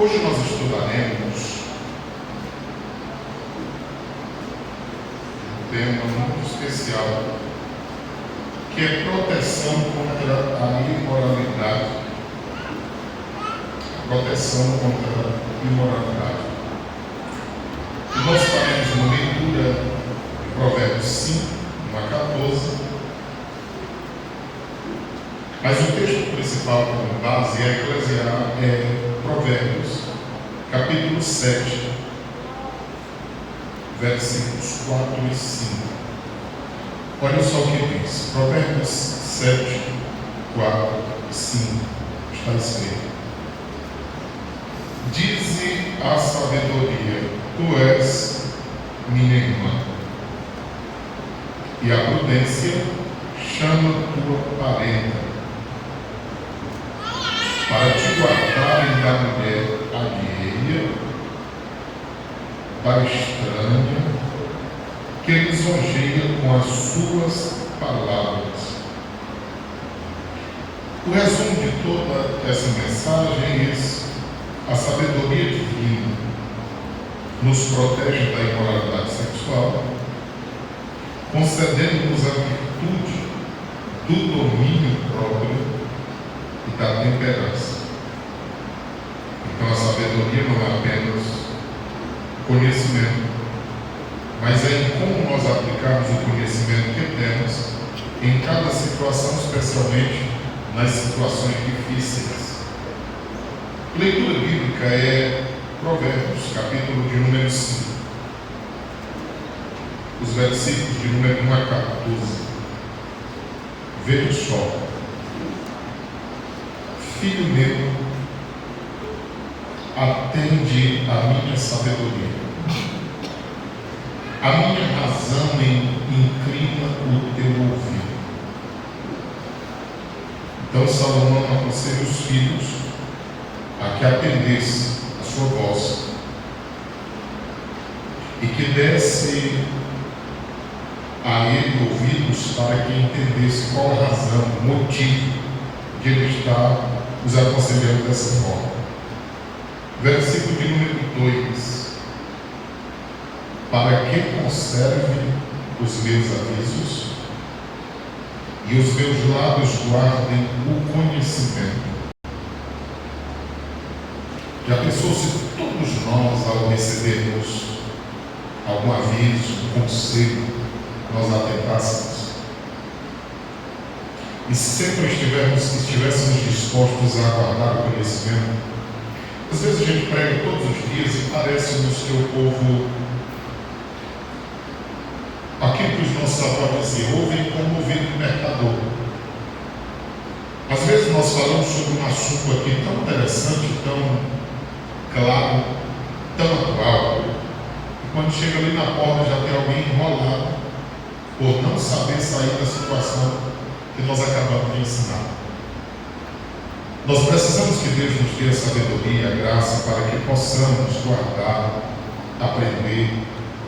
Hoje nós estudaremos um tema muito especial, que é proteção contra a imoralidade. Proteção contra a imoralidade. E nós faremos uma leitura de Provérbios 5, 1 a 14. Mas o texto principal como base é Provérbios, capítulo 7, versículos 4 e 5. Olha só o que diz. Provérbios 7, 4 e 5. Está escrito: Dize a sabedoria: tu és minha irmã, e a prudência chama tua parenta, para te guardarem da mulher alheia, da estranha, que lisonjeia com as suas palavras. O resumo de toda essa mensagem é esse: a sabedoria divina nos protege da imoralidade sexual, concedendo-nos a virtude do domínio próprio e da temperança. Então a sabedoria não é apenas conhecimento, mas é em como nós aplicarmos o conhecimento que temos em cada situação, especialmente nas situações difíceis. Leitura bíblica é Provérbios, capítulo de número 5, os versículos de número 1 a 14. Veja só: filho meu, atende a minha sabedoria, a minha razão inclina o teu ouvido. Então Salomão aconselha os filhos a que atendesse a sua voz e que desse a ele ouvidos para que entendesse qual a razão, o motivo de ele estar os aconselhando dessa forma. Versículo de número 2: para que conserve os meus avisos e os meus lábios guardem o conhecimento. Já pensou se todos nós, ao recebermos algum aviso, um conselho, nós atentássemos e sempre estivéssemos dispostos a aguardar o conhecimento? Às vezes a gente prega todos os dias e parece-nos que o povo, aquilo que os nossos avós diziam, ouvem como ouvido do mercador. Às vezes nós falamos sobre um assunto aqui tão interessante, tão claro, tão atual, e quando chega ali na porta já tem alguém enrolado por não saber sair da situação que nós acabamos de ensinar. Nós precisamos que Deus nos dê a sabedoria, a graça, para que possamos guardar, aprender,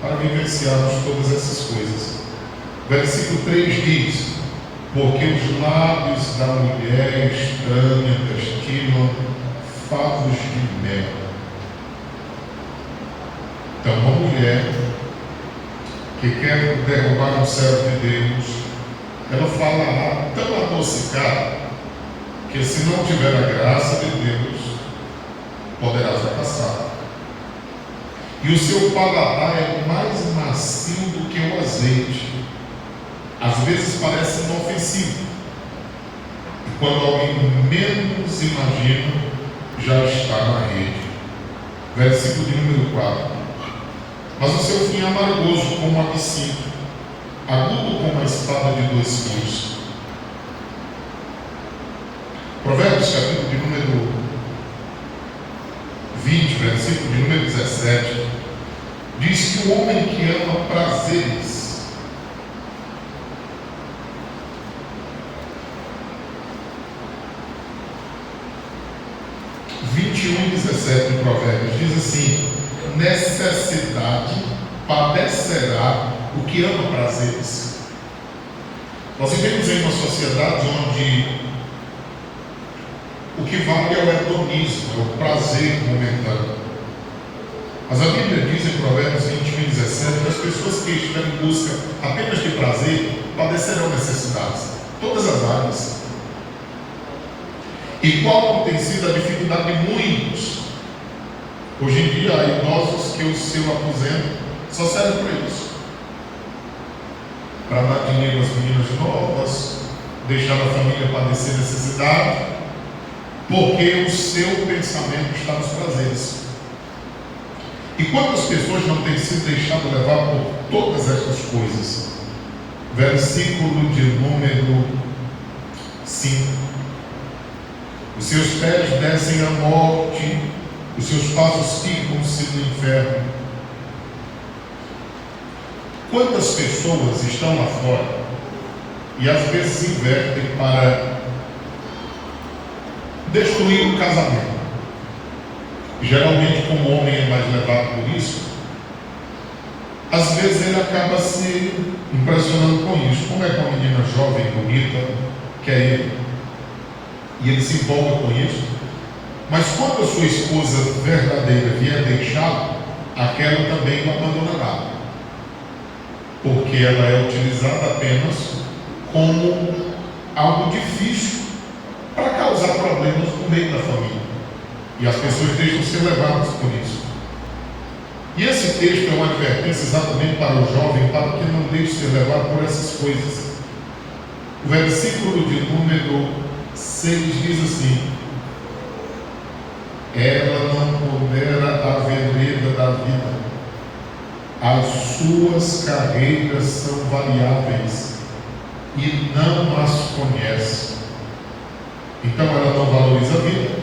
para vivenciarmos todas essas coisas. Versículo 3 diz: porque os lábios da mulher estranha destilam favos de mel. Então, uma mulher que quer derrubar um servo de Deus, ela falará tão adocicada que, se não tiver a graça de Deus, poderá fracassar. E o seu paladar é mais macio do que o azeite. Às vezes parece inofensivo, e quando alguém menos imagina, já está na rede. Versículo de número 4: mas o seu fim é amargoso como um absinto, agudo como uma espada de 2 fios. Provérbios, capítulo de número 20, versículo de número 17, diz que o homem que ama prazeres e 17 de Provérbios diz assim: necessidade padecerá o que ama prazeres. Nós vivemos em uma sociedade onde O que vale é o hedonismo, é o prazer momentâneo. Mas a Bíblia diz em Provérbios 21:17 que as pessoas que estiverem em busca apenas de prazer padecerão necessidades, todas as áreas. E qual tem sido a dificuldade de muitos? Hoje em dia há idosos que o seu aposento só serve para isso, para dar dinheiro às meninas novas, deixar a família padecer necessidade, porque o seu pensamento está nos prazeres. E quantas pessoas não têm sido deixadas levar por todas essas coisas? Versículo de número 5. Os seus pés descem à morte, os seus passos ficam-se no inferno. Quantas pessoas estão lá fora e às vezes invertem para destruir o casamento? Geralmente, como o homem é mais levado por isso, às vezes ele acaba se impressionando com isso. Como é que uma menina jovem, bonita, quer ele? E ele se empolga com isso. Mas quando a sua esposa verdadeira vier deixá-lo, aquela também o abandonará, porque ela é utilizada apenas como algo difícil para causar problemas no meio da família. E as pessoas deixam ser levadas por isso. E esse texto é uma advertência exatamente para o jovem, para que não deixe ser levado por essas coisas. O versículo de número 6 diz assim: ela não pondera a vereda da vida, as suas carreiras são variáveis e não as conhece. Então ela não valoriza a vida.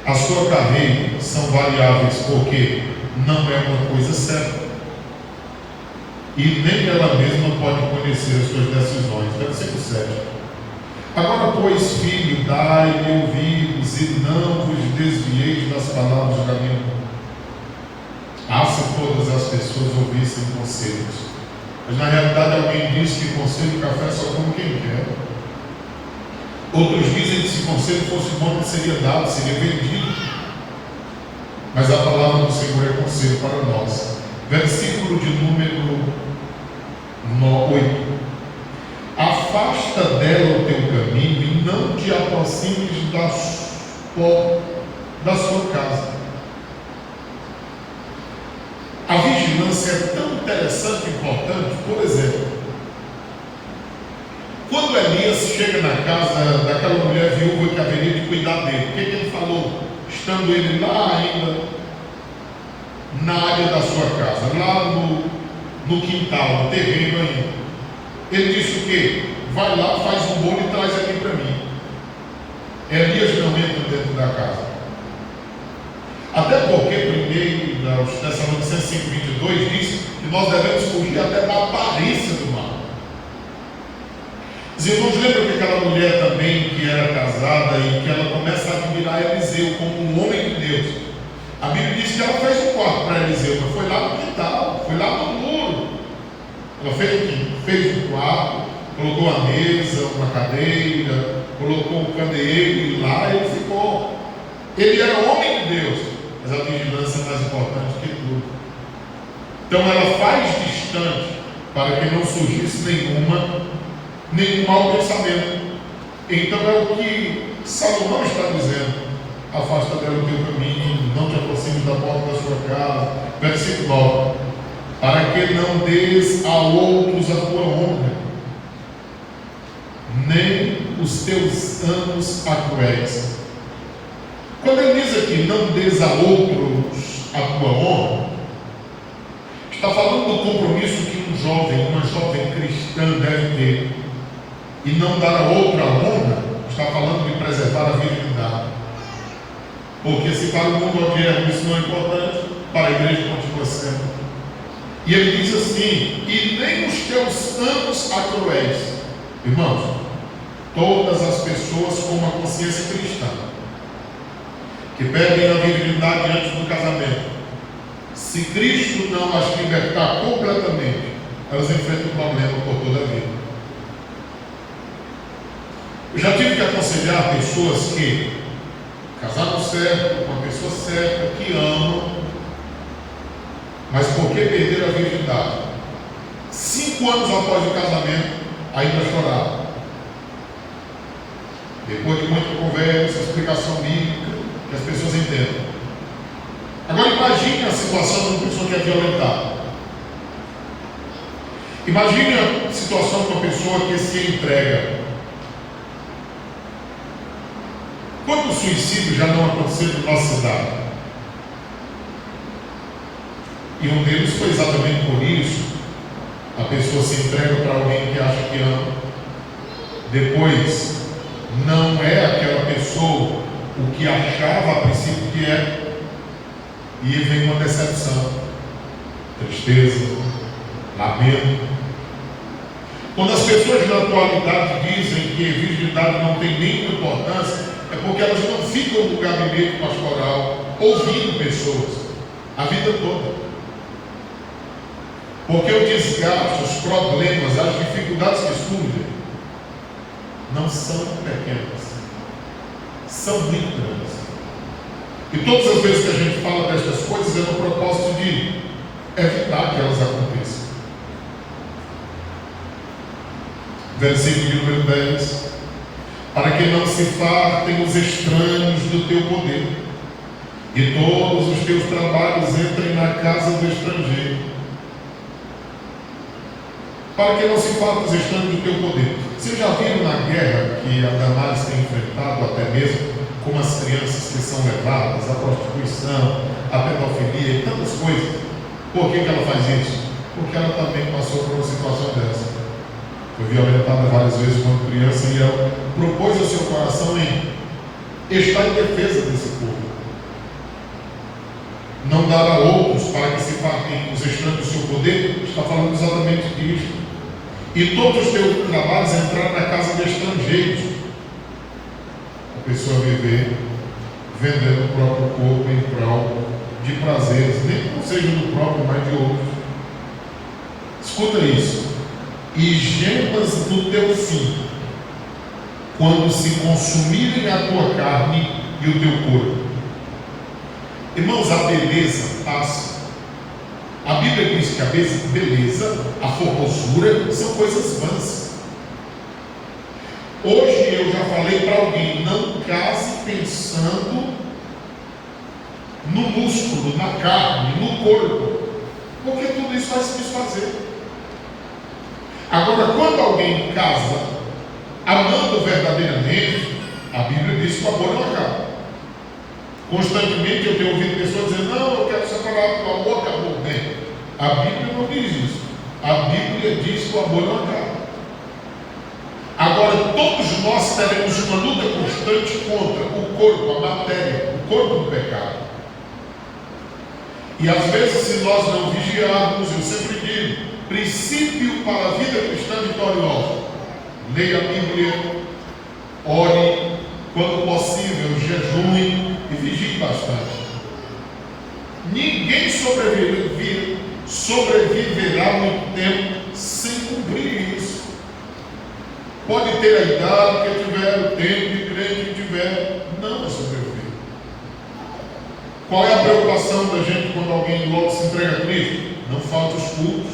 A sua carreira são variáveis porque não é uma coisa certa. E nem ela mesma pode conhecer as suas decisões. Versículo 7. Agora, pois, filho, dai-me ouvidos e não vos desvieis das palavras da minha boca. Ah, se todas as pessoas ouvissem conselhos. Mas na realidade alguém diz que conselho de café só come quem quer. Outros dizem que se conselho fosse bom, não seria dado, seria vendido. Mas a palavra do Senhor é conselho para nós. Versículo de número 8. Afasta dela o teu caminho e não te aproximes da sua casa. A vigilância é tão interessante e importante. Por exemplo, quando Elias chega na casa daquela mulher viúva que haveria de cuidar dele, o que ele falou? Estando ele lá ainda na área da sua casa, lá no quintal, no terreno ainda, ele disse o quê? Vai lá, faz um bolo e traz aqui para mim. Elias não entra dentro da casa. Até porque, primeiro, aos Tessalonicenses 5:22 diz que nós devemos fugir até da aparência do mal. Os irmãos lembram que aquela mulher também que era casada e que ela começa a admirar Eliseu como um homem de Deus. A Bíblia diz que ela fez um quarto para Eliseu, mas foi lá no quintal, foi lá no muro. Ela fez o quê? Fez um quarto, colocou a mesa, uma cadeira, colocou um candeeiro e lá ele ficou. Ele era homem de Deus, mas a vigilância é mais importante que tudo. Então ela faz distante para que não surgisse nenhum mau pensamento. Então é o que Salomão está dizendo: afasta dela o teu caminho, não te aproximes da porta da sua casa. Versículo 9: para que não des a outros a tua honra, nem os teus anos a cruéis. Quando ele diz aqui, não des a outros a tua honra, está falando do compromisso que um jovem, uma jovem cristã deve ter. E não dar a outra honra, está falando de preservar a virgindade. Porque se para o mundo odierno isso não é importante, para a igreja continua sendo. E ele diz assim: e nem os teus anos a cruéis. Irmãos, todas as pessoas com uma consciência cristã, que perdem a virgindade antes do casamento, se Cristo não as libertar completamente, elas enfrentam o problema por toda a vida. Eu já tive que aconselhar pessoas que casaram certo, com a pessoa certa, que amam, mas porque perderam a virgindade, 5 anos após o casamento, ainda choraram. Depois de muita conversa, explicação bíblica, que as pessoas entendam. Agora imagine a situação de uma pessoa que é violentada. Imagine a situação de uma pessoa que se entrega. Quantos suicídios já não aconteceram na nossa cidade? E um deles foi exatamente por isso. A pessoa se entrega para alguém que acha que ama. Depois, não é aquela pessoa o que achava a princípio que é. E vem uma decepção, tristeza, lamento. Quando as pessoas na atualidade dizem que a virgindade não tem nenhuma importância, é porque elas não ficam no gabinete pastoral ouvindo pessoas a vida toda. Porque o desgaste, os problemas, as dificuldades que surgem não são pequenas, são muito grandes. E todas as vezes que a gente fala destas coisas é no propósito de evitar que elas aconteçam. Versículo de número 10. Para que não se fartem os estranhos do teu poder, e todos os teus trabalhos entrem na casa do estrangeiro. Para que não se fartem os estranhos do teu poder. Vocês já viram na guerra que a Damares tem enfrentado, até mesmo como as crianças que são levadas à prostituição, à pedofilia e tantas coisas? Por que ela faz isso? Porque ela também passou por uma situação dessa. Foi violentada várias vezes quando criança e ela propôs ao seu coração em estar em defesa desse povo. Não dar a outros para que se fartem os estranhos do seu poder, está falando exatamente disso. E todos os teus trabalhos entrar na casa de estrangeiros. A pessoa viver vendendo o próprio corpo em prol de prazeres, nem que não seja do próprio, mas de outros. Escuta isso. E gemas do teu fim, quando se consumirem a tua carne e o teu corpo. Irmãos, a beleza passa. A Bíblia diz que a beleza, a formosura, são coisas vãs. Hoje eu já falei para alguém, não case pensando no músculo, na carne, no corpo, porque tudo isso vai se desfazer. Agora, quando alguém casa amando verdadeiramente, a Bíblia diz que o amor não acaba. Constantemente eu tenho ouvido pessoas dizendo, não, eu quero separar, o amor acabou. Bem, a Bíblia não diz isso. A Bíblia diz que o amor não acaba. Agora, todos nós teremos uma luta constante contra o corpo, a matéria, o corpo do pecado. E às vezes, se nós não vigiarmos, eu sempre digo, princípio para a vida cristã vitoriosa: leia a Bíblia, ore, quando possível, jejue e vigie bastante. Ninguém sobreviverá muito tempo sem cumprir isso. Pode ter a idade que tiver, o tempo de crente que tiver, não vai sobreviver. Qual é a preocupação da gente quando alguém logo se entrega a Cristo? Não falta os cultos,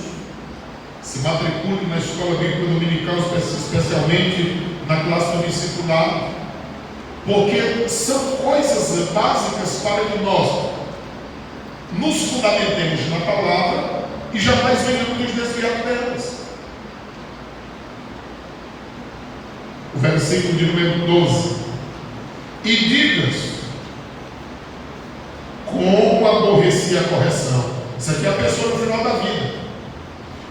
se matricule na escola bíblica dominical, especialmente na classe do discipulado, porque são coisas básicas para que nós nos fundamentemos na palavra e jamais venhamos nos desviar delas. O versículo de número 12: e digas, como aborreci a correção. Isso aqui é a pessoa no final da vida,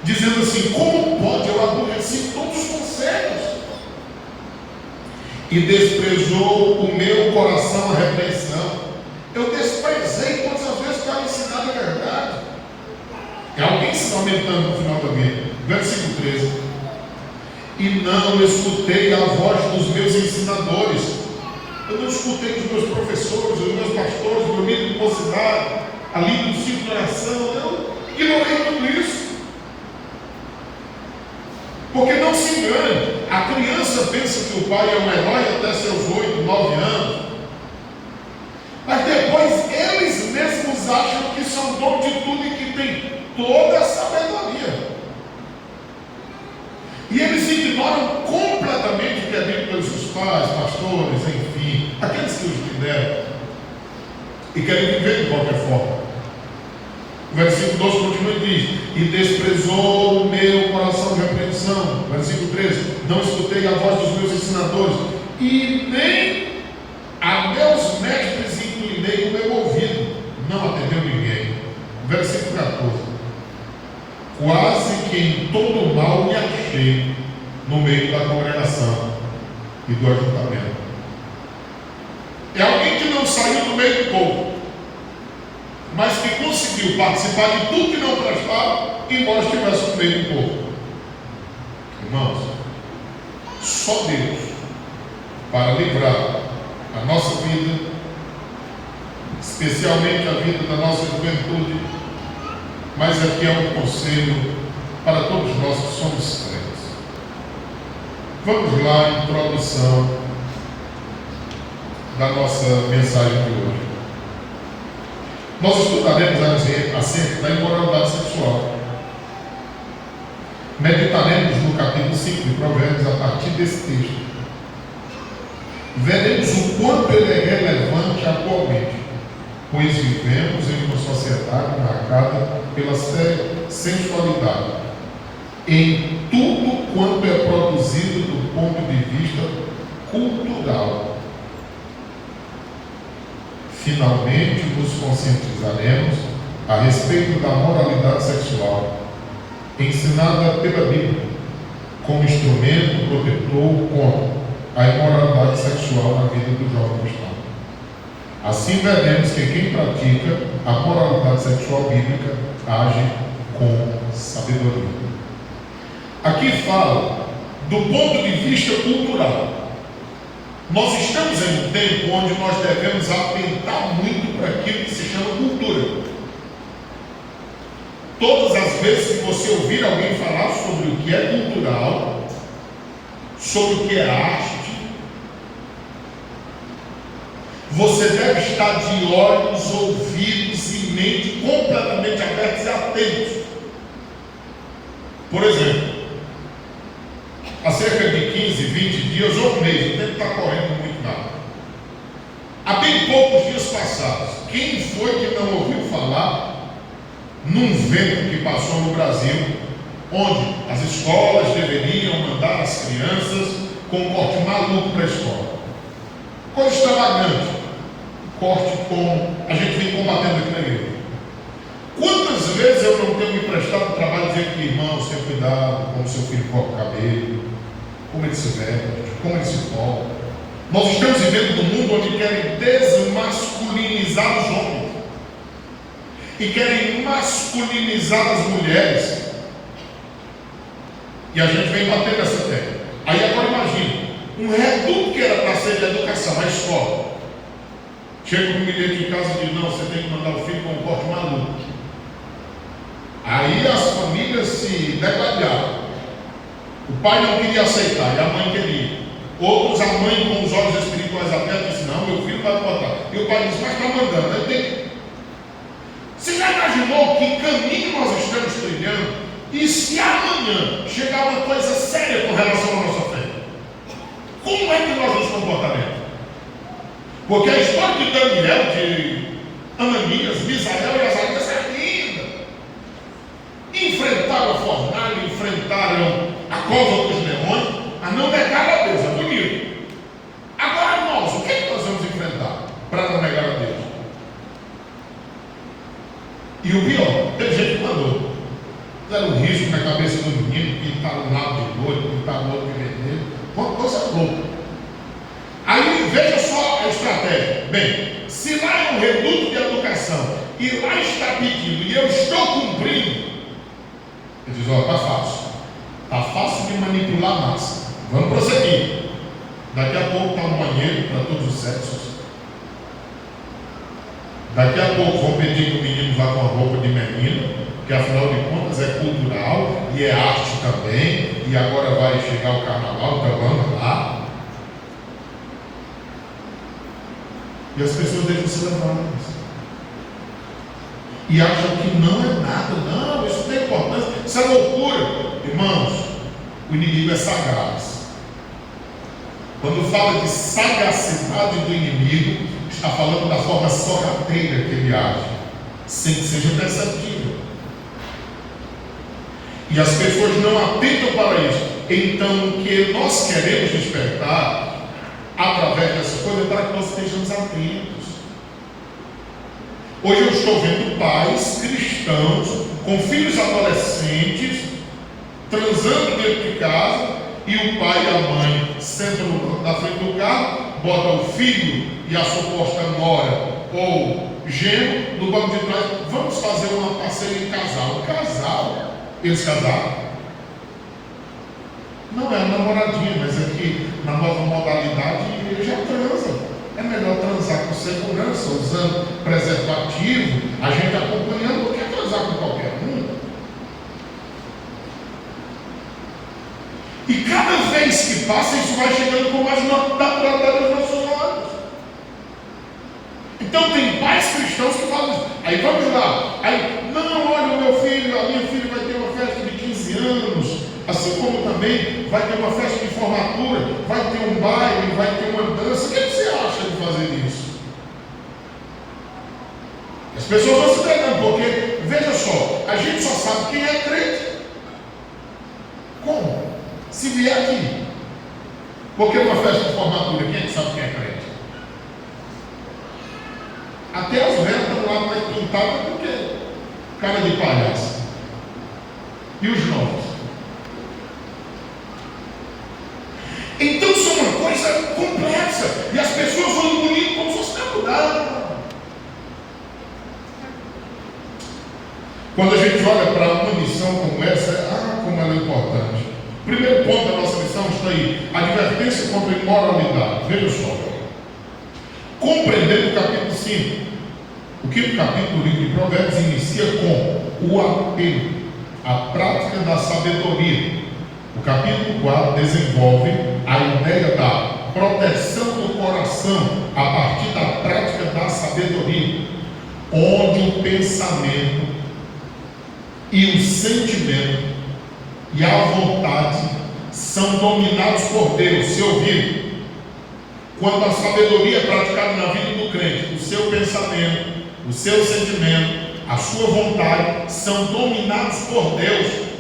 dizendo assim: como pode eu aborrecer todos os conselhos? E desprezou o meu coração a repreensão. Eu desprezei todas as vezes para ensinar a verdade. É alguém se aumentando no final da vida. Versículo 13: e não escutei a voz dos meus ensinadores. Eu não escutei dos meus professores, dos meus pastores, do meu amigo de mocidade, ali no ciclo de oração. Eu ignorei tudo isso. Porque não se engane, a criança pensa que o pai é um herói até seus 8, 9 anos. Mas depois eles mesmos acham que são dono de tudo e que tem toda a sabedoria. E eles ignoram completamente o que é dito pelos seus pais, pastores, enfim, aqueles que os lideram. E querem viver de qualquer forma. O versículo 12 continua e diz: e desprezou o meu coração de repreensão. Versículo 13: não escutei a voz dos meus ensinadores, e nem a meus mestres inclinei o meu ouvido. Não atendeu ninguém. Versículo 14: quase que em todo mal me achei no meio da congregação e do ajuntamento. É alguém que não saiu do meio do povo, mas que conseguiu participar de tudo que não prestava, embora estivesse no meio do povo. Irmãos, só Deus para livrar a nossa vida, especialmente a vida da nossa juventude, mas aqui é um conselho para todos nós que somos crentes. Vamos lá, a introdução da nossa mensagem de hoje. Nós estudaremos acerca da imoralidade sexual. Meditaremos no capítulo 5 de Provérbios a partir desse texto. Veremos o quanto ele é relevante atualmente, pois vivemos em uma sociedade marcada pela sensualidade, em tudo quanto é produzido do ponto de vista cultural. Finalmente nos conscientizaremos a respeito da moralidade sexual, ensinada pela Bíblia, como instrumento protetor contra a imoralidade sexual na vida do jovem cristão. Assim veremos que quem pratica a moralidade sexual bíblica age com sabedoria. Aqui fala do ponto de vista cultural. Nós estamos em um tempo onde nós devemos atentar muito para aquilo que se chama cultura. Todas as vezes que você ouvir alguém falar sobre o que é cultural, sobre o que é arte, você deve estar de olhos, ouvidos e mente completamente abertos e atentos. Por exemplo, há cerca de 15, 20 dias ou mês, o tempo está correndo muito rápido. Há bem poucos dias passados, quem foi que não ouviu falar num vento que passou no Brasil, onde as escolas deveriam mandar as crianças com um corte maluco para a escola? Coisa extravagante. Corte como a gente vem combatendo aqui na igreja. Quantas vezes eu não tenho me prestado o trabalho de dizer que, irmãos, tenha cuidado como seu filho corta o cabelo, como ele se veste, como ele se toca. Nós estamos vivendo num mundo onde querem desmasculinizar os homens e querem masculinizar as mulheres, e a gente vem batendo nessa tecla. Aí agora imagine, um reduto que era para ser de educação, a escola, chega um bilhete de casa e diz: não, você tem que mandar o filho com um corte maluco. Aí as famílias se degladiaram. O pai não queria aceitar e a mãe queria. Outros, a mãe com os olhos espirituais abertos, disse: não, meu filho vai botar. E o pai disse: mas está mandando, eu tenho. Você já imaginou que caminho nós estamos trilhando? E se amanhã chegar uma coisa séria com relação à nossa fé, como é que nós nos comportaremos? Porque a história de Daniel, de Ananias, Misael e Azarias é linda. Enfrentaram a fornalha, enfrentaram a cova dos leões, a não negar a Deus, é bonito. Agora nós, o que é que nós vamos enfrentar para não negar a Deus? E o pior, teve gente que mandou. Fizeram um risco na cabeça do menino, pintaram um lado de loiro, pintaram o outro de vermelho, uma coisa louca. Aí veja só a estratégia. Bem, se lá é um reduto de educação e lá está pedindo e eu estou cumprindo, ele diz: ó, está fácil de manipular a massa, vamos prosseguir. Daqui a pouco está um banheiro para todos os sexos. Daqui a pouco vão pedir que o menino vá com a roupa de menino, que afinal de contas é cultural e é arte também, e agora vai chegar o carnaval, então vamos lá. E as pessoas deixam se levar e acham que não é nada, não, isso tem importância, isso é loucura. Irmãos, o inimigo é sagaz. Quando fala de sagacidade do inimigo, está falando da forma sorrateira que ele age, sem que seja perceptível. E as pessoas não atentam para isso. Então, o que nós queremos despertar através dessa coisa é para que nós estejamos atentos. Hoje eu estou vendo pais cristãos com filhos adolescentes transando dentro de casa, e o pai e a mãe sentam na frente do carro, botam o filho e a suposta nora ou genro no banco de trás. Vamos fazer uma passeio em casal. Casal? Eles casaram? Não é a namoradinha, mas é que na nova modalidade eles já transam. É melhor transar com segurança, usando preservativo, a gente acompanhando, do que transar com qualquer um. E cada vez que passa, isso vai chegando com mais naturalidade aos nossos olhos. Então tem pais cristãos que falam isso. Aí vamos lá. Aí, não, olha, o meu filho, a minha filha vai ter uma festa de 15 anos. Assim como também vai ter uma festa de formatura, vai ter um baile, vai ter uma dança. O que você acha de fazer isso? As pessoas vão se treinando, porque, veja só, a gente só sabe quem é crente. Como? Se vier aqui. Porque numa festa de formatura, quem é que sabe quem é crente? Até as velhas estão lá mais pintadas do que cara de palhaço. E os novos? Então isso é uma coisa complexa. E as pessoas vão bonito como se fosse natural. Quando a gente olha para uma missão como essa, como ela é importante. O primeiro ponto da nossa missão está aí: advertência contra a imoralidade. Veja só. Compreendendo o capítulo 5. O quinto capítulo do livro de Provérbios inicia com o apelo à prática da sabedoria. O capítulo 4 desenvolve a ideia da proteção do coração a partir da prática da sabedoria, onde o pensamento e o sentimento e a vontade são dominados por Deus. Se ouvir, quando a sabedoria é praticada na vida do crente, o seu pensamento, o seu sentimento, a sua vontade são dominados por Deus.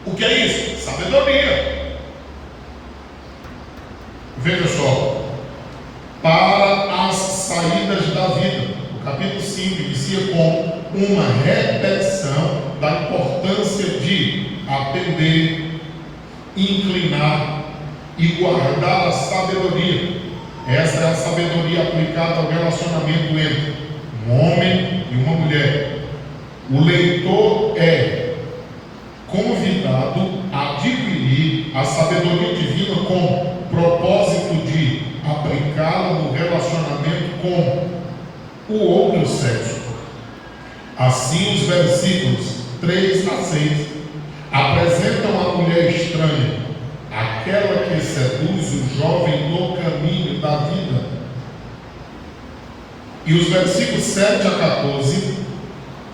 O que é isso? Sabedoria. Veja só. Para as saídas da vida. O capítulo 5 inicia com uma repetição da importância de atender, inclinar e guardar a sabedoria. Essa é a sabedoria aplicada ao relacionamento entre um homem e uma mulher. O leitor é convidado a adquirir a sabedoria divina com propósito de aplicá-la no relacionamento com o outro sexo. Assim, os versículos 3 a 6 apresentam a mulher estranha, aquela que seduz o jovem no caminho da vida. E os versículos 7 a 14,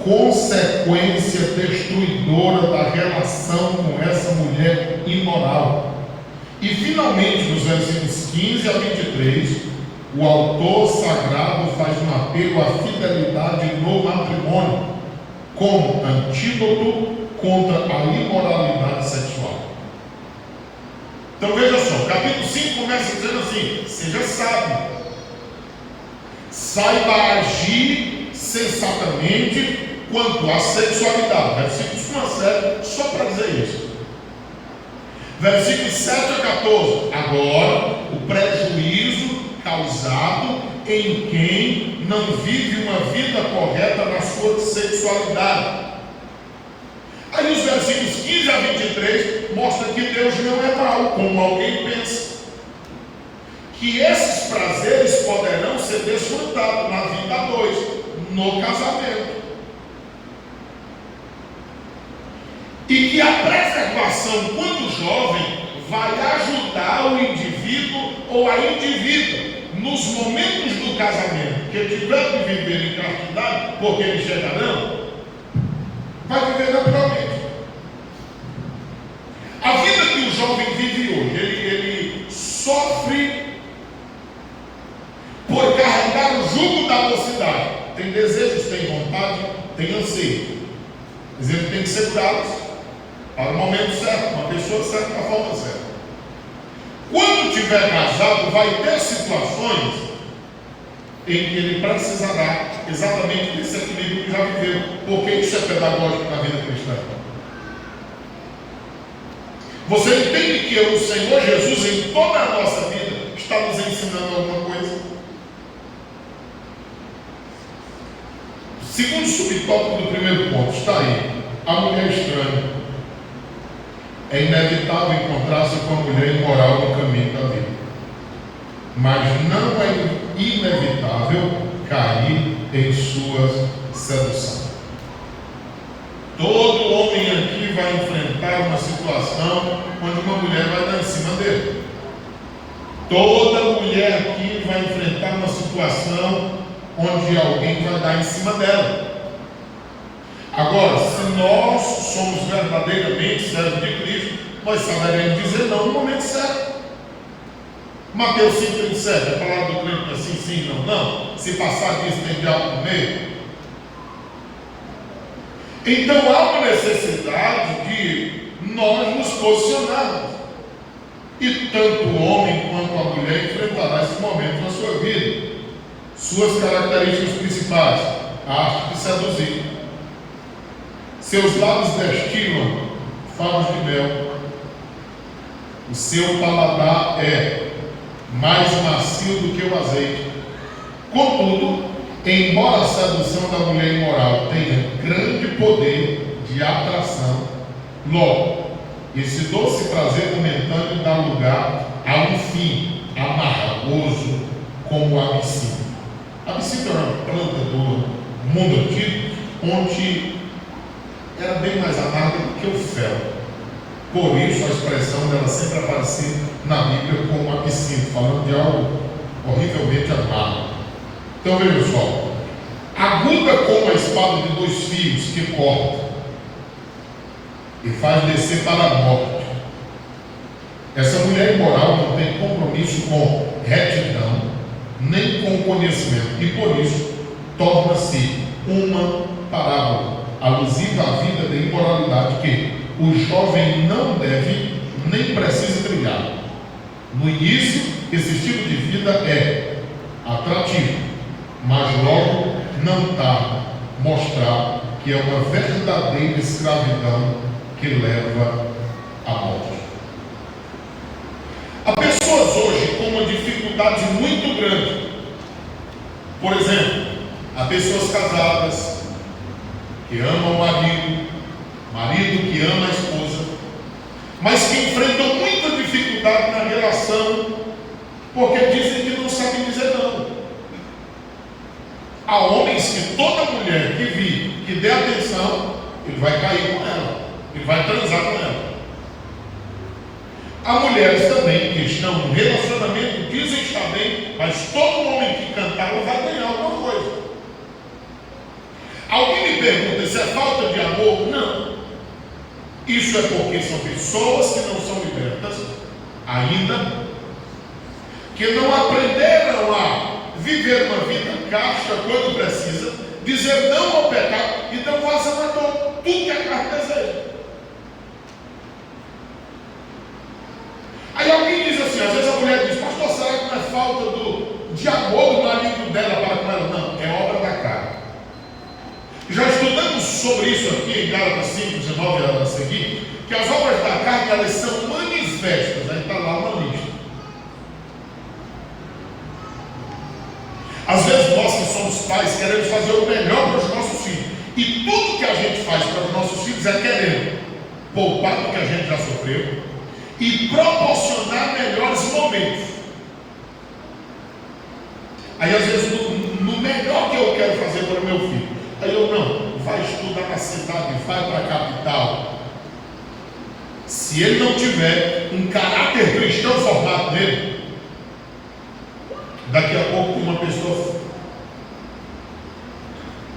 consequência destruidora da relação com essa mulher imoral. E finalmente, nos versículos 15 a 23, o autor sagrado faz um apelo à fidelidade no matrimônio, como antídoto contra a imoralidade sexual. Então veja só, o capítulo 5 começa dizendo assim: seja sábio, saiba agir sensatamente quanto à sexualidade. Versículos 1 a 7, só para dizer isso. Versículos 7 a 14, agora o prejuízo causado em quem não vive uma vida correta na sua sexualidade. Aí os versículos 15 a 23 mostram que Deus não é mau, como alguém pensa, que esses prazeres poderão ser desfrutados na vida a dois, no casamento. E que a preservação, quando jovem, vai ajudar o indivíduo ou a indivídua nos momentos do casamento, que tiver que viver em castidade, porque eles chegarão, vai viver naturalmente. A vida que o jovem vive hoje, ele sofre por carregar o jugo da mocidade. Tem desejos, tem vontade, tem anseio. Mas ele tem que segurá-los para o momento certo, uma pessoa certa, da forma certa. Quando tiver casado, vai ter situações em que ele precisará exatamente desse equilíbrio que já viveu. Porque isso é pedagógico na vida cristã. Você entende que o Senhor Jesus, em toda a nossa vida, está nos ensinando alguma coisa? Segundo subtópico do primeiro ponto, está aí: a mulher estranha. É inevitável encontrar-se com a mulher imoral no caminho da vida, mas não é inevitável cair em sua sedução. Todo homem aqui vai enfrentar uma situação onde uma mulher vai dar em cima dele. Toda mulher aqui vai enfrentar uma situação onde alguém vai dar em cima dela. Agora, se nós somos verdadeiramente servos de Cristo, nós saberemos dizer não no momento certo. Mateus 5,37, a palavra do crente é assim, sim, não, não. Se passar disso, tem diabo no meio. Então há uma necessidade de nós nos posicionarmos. E tanto o homem quanto a mulher enfrentará esse momento na sua vida. Suas características principais: a arte de seduzir. Seus lábios destilam favos de mel. O seu paladar é mais macio do que o azeite. Contudo, embora a sedução da mulher imoral tenha grande poder de atração, logo, esse doce prazer momentâneo dá lugar a um fim amargoso, como o absinto. Absinto era uma planta do mundo antigo, onde era bem mais amarga do que o fel. Por isso a expressão dela sempre aparecia na Bíblia como absinto, falando de algo horrivelmente amargo. Então veja só: aguda como a espada de 2 fios que corta e faz descer para a morte. Essa mulher imoral não tem compromisso com retidão, nem com conhecimento, e por isso torna-se uma parábola alusiva à vida de imoralidade que o jovem não deve nem precisa trilhar. No início, esse estilo de vida é atrativo, mas logo não tarda mostrar que é uma verdadeira escravidão que leva à morte. Há pessoas hoje com uma dificuldade muito grande. Por exemplo, há pessoas casadas que amam o marido que ama a esposa, mas que enfrentam muita dificuldade na relação, porque dizem que não sabem dizer não. Há homens que toda mulher que vir, que dê atenção, ele vai cair com ela, ele vai transar com ela. Há mulheres também que estão no relacionamento, dizem estar bem, mas todo homem que cantar vai ganhar alguma coisa. Alguém me pergunta se é falta de amor? Não. Isso é porque são pessoas que não são libertas ainda, que não aprenderam a viver uma vida casta quando precisa, dizer não ao pecado e dão vazão a tudo que a carne deseja. Aí alguém diz assim, às vezes a mulher diz: pastor, será que não é falta de amor do marido dela para com ela? Não, é obra da carne. Já estudamos sobre isso aqui em Gálatas 5, 19 a seguir, que as obras da carne, elas são manifestas. Aí está lá uma lista. Às vezes nós que somos pais queremos fazer o melhor para os nossos filhos, e tudo que a gente faz para os nossos filhos é querendo poupar do que a gente já sofreu e proporcionar melhores momentos. Aí às vezes no melhor que eu quero fazer para o meu filho, aí eu não, vai estudar na cidade, vai para a capital. se ele não tiver um caráter cristão formado nele, daqui a pouco tem uma pessoa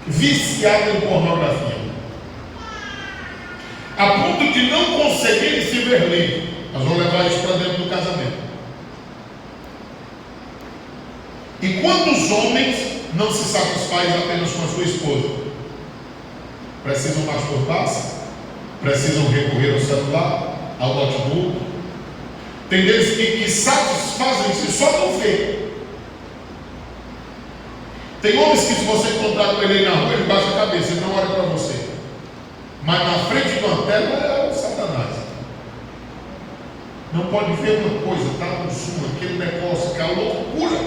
viciada em pornografia, a ponto de não conseguirem se ver livre. Nós vamos levar isso para dentro do casamento. E quantos homens não se satisfazem apenas com a sua esposa? Precisam masturbar-se? Precisam recorrer ao celular, ao notebook? Tem deles que satisfazem-se só no ver. Tem homens que, se você encontrar com ele aí na rua, ele baixa a cabeça, ele não olha para você. Mas na frente do antero é o Satanás. Não pode ver uma coisa, está no zoom, aquele negócio, aquela loucura.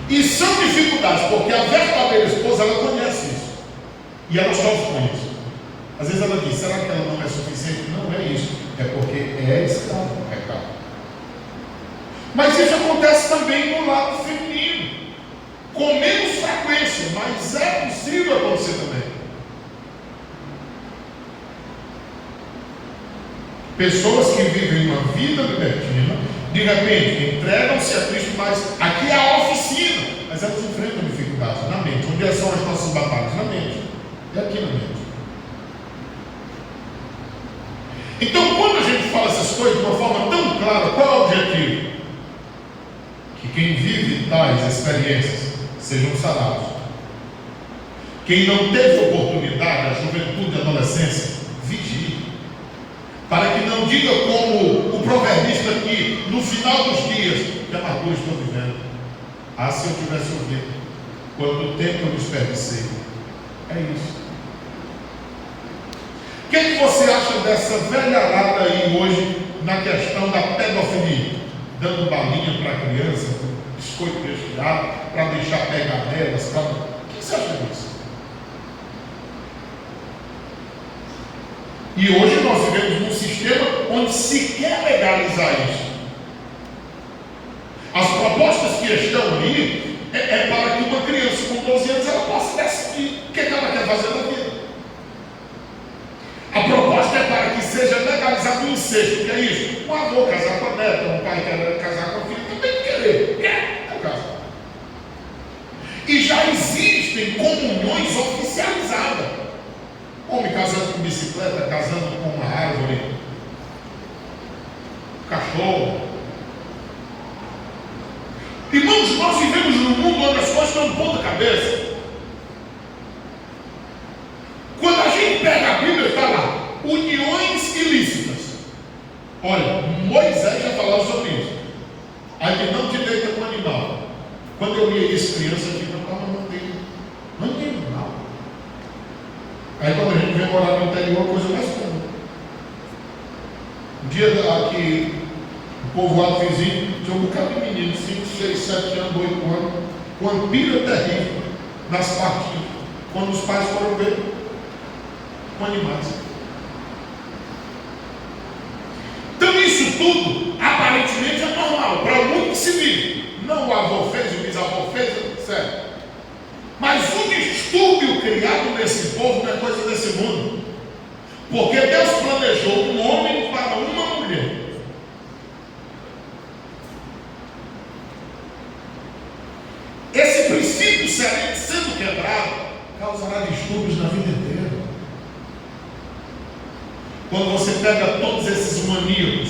E são dificuldades, porque a verdadeira esposa, ela conhece isso. E ela sofre com isso. Às vezes ela diz, será que ela não é suficiente? Não é isso. É porque é escrava do pecado. Mas isso acontece também no lado feminino. Com menos frequência, mas é possível acontecer também. Pessoas que vivem uma vida libertina, de repente entregam-se a Cristo, mas aqui é a oficina, mas elas enfrentam dificuldades na mente. Onde são as nossas batalhas? Na mente. É aqui na mente. Então, quando a gente fala essas coisas de uma forma tão clara, qual é o objetivo? Que quem vive tais experiências sejam sarados. Quem não teve oportunidade, a juventude, a adolescência, vigie. Para que não diga como o proverbista aqui, no final dos dias, que amargura estou vivendo. Ah, se eu tivesse ouvido, quanto tempo eu desperdicei. É isso. O que você acha dessa velharada aí hoje na questão da pedofilia? Dando balinha para a criança, biscoito recheado, para deixar pegar nelas, para... O que você acha disso? E hoje nós vivemos num sistema onde se quer legalizar isso. As propostas que estão ali é para que uma criança com 12 anos ela possa decidir o que ela quer fazer na vida. A proposta é para que seja legalizado o incesto. O que é isso? Um avô casar com a neta, um pai quer casar com a filha, também querer. Quer casar. E já existem comunhões oficializadas. Homem casando com bicicleta, casando com uma árvore, cachorro. Irmãos, nós vivemos num mundo onde as coisas estão de ponta cabeça. Quando a gente pega a Bíblia, está lá, uniões ilícitas. Olha, Moisés já falava sobre isso. Aí que não te deita com animal. Quando eu lia isso, criança, eu digo, não tem mal. Aí quando a gente vem morar no interior, a coisa mais comum. Um dia aqui, o povoado vizinho, tinha um bocado de menino, 5, 6, 7 anos, 8 anos, com uma pilha terrível nas partinhas. Quando os pais foram ver, com animais. Então isso tudo, aparentemente, é normal, para o mundo que se vive. Não o avô fez, o bisavô fez, certo? Mas o distúrbio criado nesse povo não é coisa desse mundo. Porque Deus planejou um homem para uma mulher. Esse princípio, sendo quebrado, causará distúrbios na vida inteira. Quando você pega todos esses maníacos,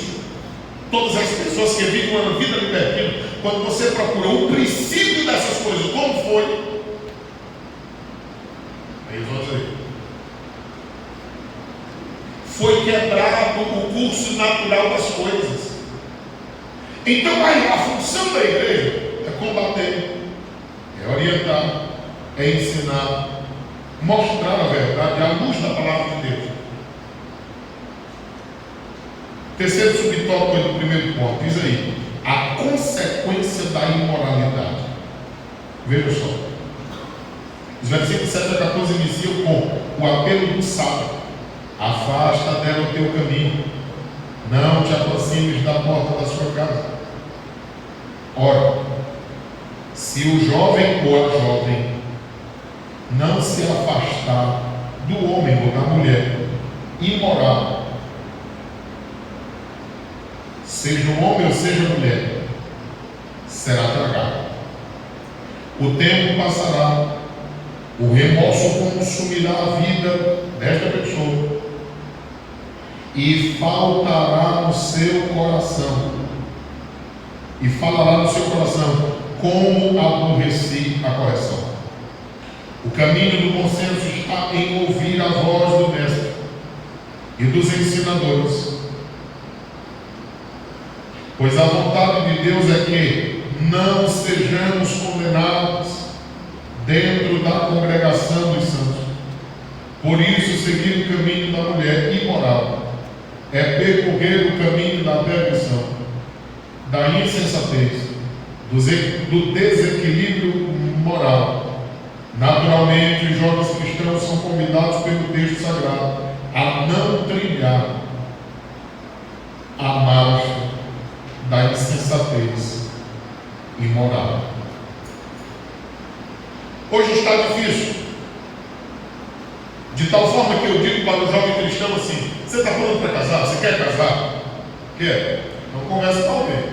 todas as pessoas que vivem uma vida libertina, quando você procura o princípio dessas coisas, como foi? Aí vão dizer, foi quebrado o curso natural das coisas. Então a função da igreja é combater, é orientar, é ensinar, mostrar a verdade à luz da palavra de Deus. Terceiro subtópico do primeiro ponto, diz aí, a consequência da imoralidade. Veja só. Os versículos 7 a 14 iniciam com o apelo do sábio: afasta dela o teu caminho, não te aproximes da porta da sua casa. Ora, se o jovem ou a jovem não se afastar do homem ou da mulher, imoral, seja um homem ou seja mulher, será tragado. O tempo passará, o remorso consumirá a vida desta pessoa e faltará no seu coração, e falará no seu coração: como aborreci a correção. O caminho do bom senso está em ouvir a voz do mestre e dos ensinadores, pois a vontade de Deus é que não sejamos condenados dentro da congregação dos santos. Por isso, seguir o caminho da mulher imoral é percorrer o caminho da perversão, da insensatez, do desequilíbrio moral. Naturalmente, os jovens cristãos são convidados pelo texto sagrado a não trilhar a marcha da insensatez imoral. Hoje está difícil, de tal forma que eu digo para o jovem cristão assim: você está pronto para casar? Você quer casar? Quer? Então conversa com alguém.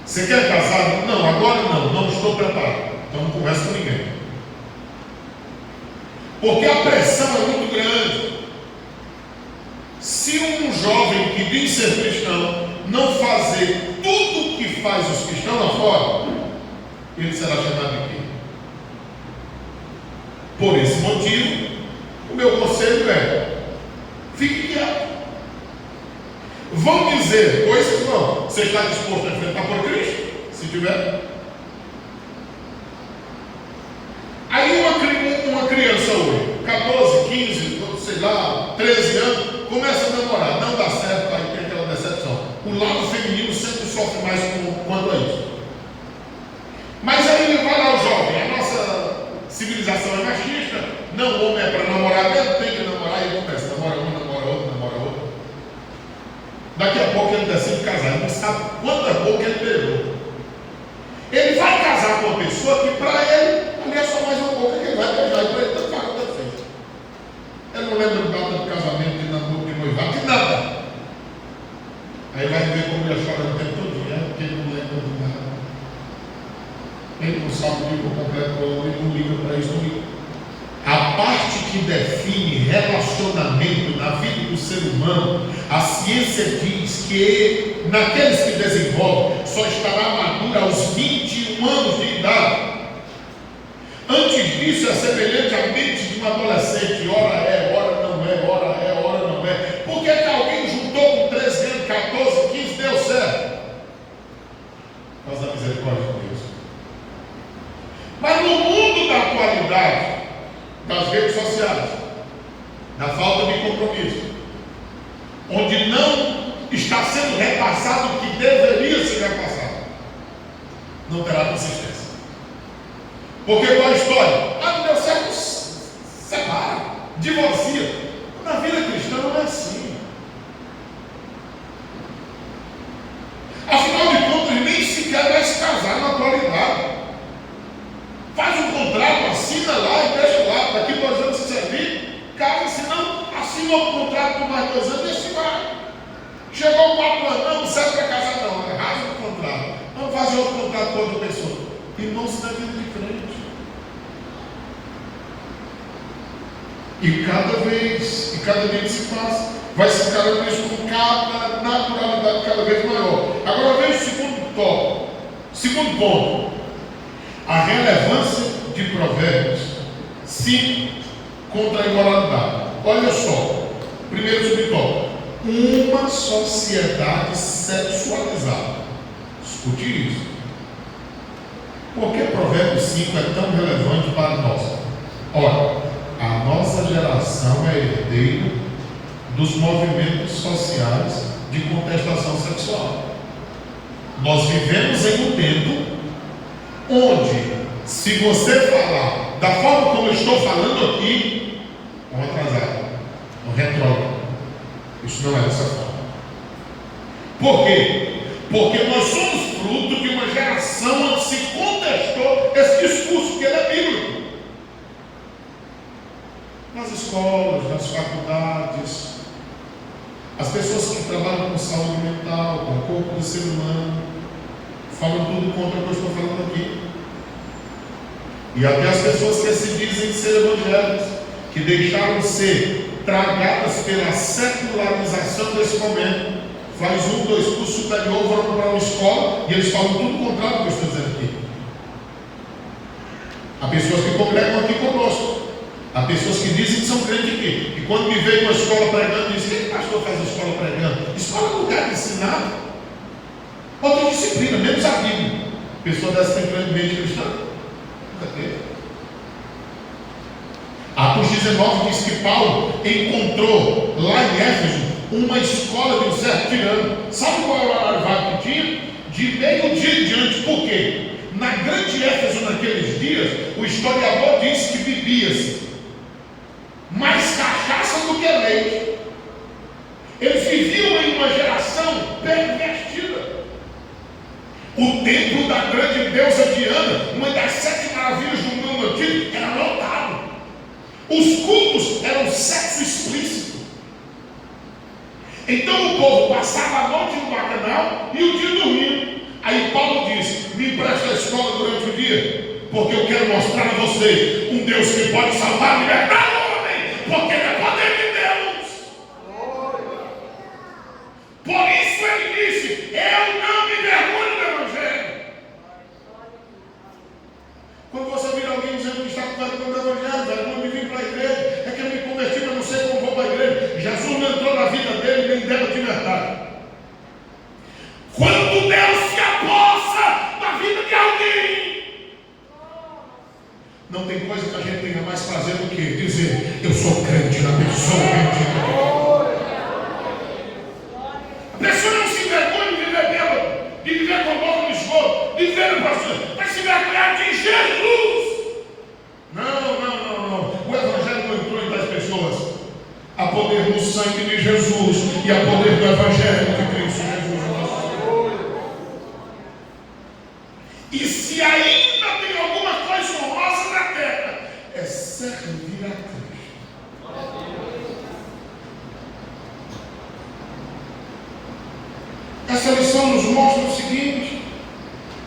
Você quer casar? Não, agora não estou preparado. Então não conversa com ninguém. Porque a pressão é muito grande. Se um jovem que diz ser cristão não fazer tudo o que faz os cristãos lá fora, ele será chamado de quê? Por esse motivo, o meu conselho é: fique quieto. Vão dizer coisas, não. Você está disposto a enfrentar por Cristo? Se tiver. Aí uma criança hoje, 14, 15, sei lá, 13 anos, começa a namorar, não dá certo, aí tem aquela decepção. O lado feminino sempre sofre mais quanto a isso. Mas aí ele vai lá, o jovem: a nossa civilização é machista, não, o homem é para namorar mesmo, tem que namorar, e ele começa, namora um, namora outro, namora outro. Daqui a pouco ele decide casar, ele não sabe quantas bocas ele beijou. Ele vai casar com uma pessoa que para ele, ali é só mais uma boca que ele vai beijar, e para ele tanto faz quanto fez. Ele não lembra de data de casamento, de namoro, de noivado, de nada. Aí vai ver como ele chora o tempo todo, porque ele não lembra de nada. Ele não sabe o livro completo, ele não liga para isso, não liga. A parte que define relacionamento na vida do ser humano, a ciência diz que naqueles que desenvolvem só estará madura aos 21 anos de idade. Antes disso é semelhante à mente de um adolescente: ora é, ora não é, ora é, ora não é. Por que alguém juntou com 13 anos, 14, 15, deu certo? Por causa da misericórdia de Deus. Mas no mundo da atualidade, das redes sociais, da falta de compromisso, onde não está sendo repassado o que deveria ser repassado, não terá consistência. Porque qual a história? Ah, não deu certo, separa, divorcia. Na vida cristã não é assim. Afinal de contas, nem sequer vai se casar na atualidade. Faz um contrato, assina lá e deixa lá. Daqui 2 anos se servir, casa, se não, assina outro contrato por mais 2 anos e assim vai. Chegou 4 anos, não serve para casar não, rasga o contrato. Vamos fazer outro contrato com outra pessoa. Irmãos, na vida de crente. E cada dia que se passa, vai se encarando isso com cada naturalidade cada vez maior. Agora veja o segundo tópico. Segundo ponto: a relevância de Provérbios 5 contra a imoralidade. Olha só, primeiro subtópico: uma sociedade sexualizada. Discutir isso. Por que Provérbios 5 é tão relevante para nós? Olha, a nossa geração é herdeira dos movimentos sociais de contestação sexual. Nós vivemos em um tempo onde, se você falar da forma como eu estou falando aqui, é um atrasado, é um retrógrado. Isso não é dessa forma. Por quê? Porque nós somos fruto de uma geração onde se contestou esse discurso, que ele é bíblico. Nós nas escolas, nas faculdades, as pessoas que trabalham com saúde mental, com o corpo do ser humano, falam tudo contra o que eu estou falando aqui. E até as pessoas que se dizem ser evangélicos, que deixaram ser tragadas pela secularização desse momento, faz 1, 2 cursos superior, vão para uma escola e eles falam tudo contrário do que eu estou dizendo aqui. Há pessoas que congregam aqui conosco, há pessoas que dizem que são crentes aqui, e quando me veem uma escola pregando, dizem: o que o pastor faz a escola pregando? Escola é lugar de ensinar outra disciplina, menos a Bíblia. Pessoa dessa tem crente cristã? Nunca teve. Atos 19 diz que Paulo encontrou lá em Éfeso uma escola de um certo tirano. Sabe qual era o horário vago que tinha? De meio-dia em diante. Por quê? Na grande Éfeso, naqueles dias, o historiador diz que bebia-se mais cachaça do que leite. Eles viviam em uma geração pervertida. O templo da grande deusa Diana, uma das 7 maravilhas do mundo antigo, era lotado. Os cultos eram sexo explícito. Então o povo passava a noite no bacanal e o dia dormindo. Aí Paulo diz: me empresta a escola durante o dia, porque eu quero mostrar a vocês um Deus que pode salvar e libertar o homem, porque ele é poder de Deus. Por isso ele disse: eu não me vergonho do Evangelho. Quando você vira alguém dizendo que está com o Evangelho, vergonha de vir para a igreja, é que eu me converti, mas não sei como vou para a igreja. Jesus não entrou na vida dele, nem dela de verdade. Quando Deus se apossa da vida de alguém, não tem coisa que a gente tenha mais prazer do que dizer: eu sou crente na pessoa bendita. A pessoa não se envergonha de viver bêbado, de viver com a boca no esgoto, de viver no pastor, mas se envergonhar de Jesus. Não. O Evangelho não entrou em tais pessoas. Há poder no sangue de Jesus e há poder no Evangelho de Cristo Jesus. E se ainda tem alguma coisa honrosa na terra, é servir a Cristo. Essa lição nos mostra o seguinte,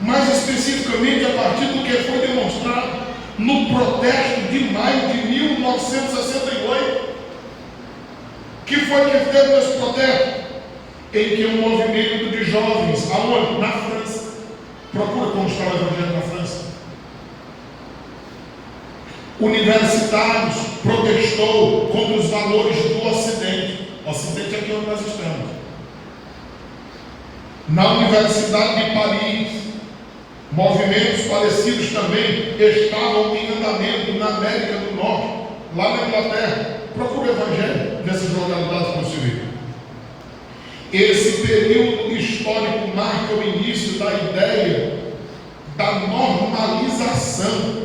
mais especificamente a partir do que foi demonstrado no protesto de maio de 1968. Que foi que teve esse protesto? Em que um movimento de jovens, aonde? Na França. Procura como está o Evangelho na França. Universitários protestou contra os valores do Ocidente. O Ocidente é aqui onde nós estamos. Na Universidade de Paris, movimentos parecidos também estavam em andamento na América do Norte, lá na Inglaterra. Procura o Evangelho nessas localidades possíveis. Esse período histórico marca o início da ideia da normalização,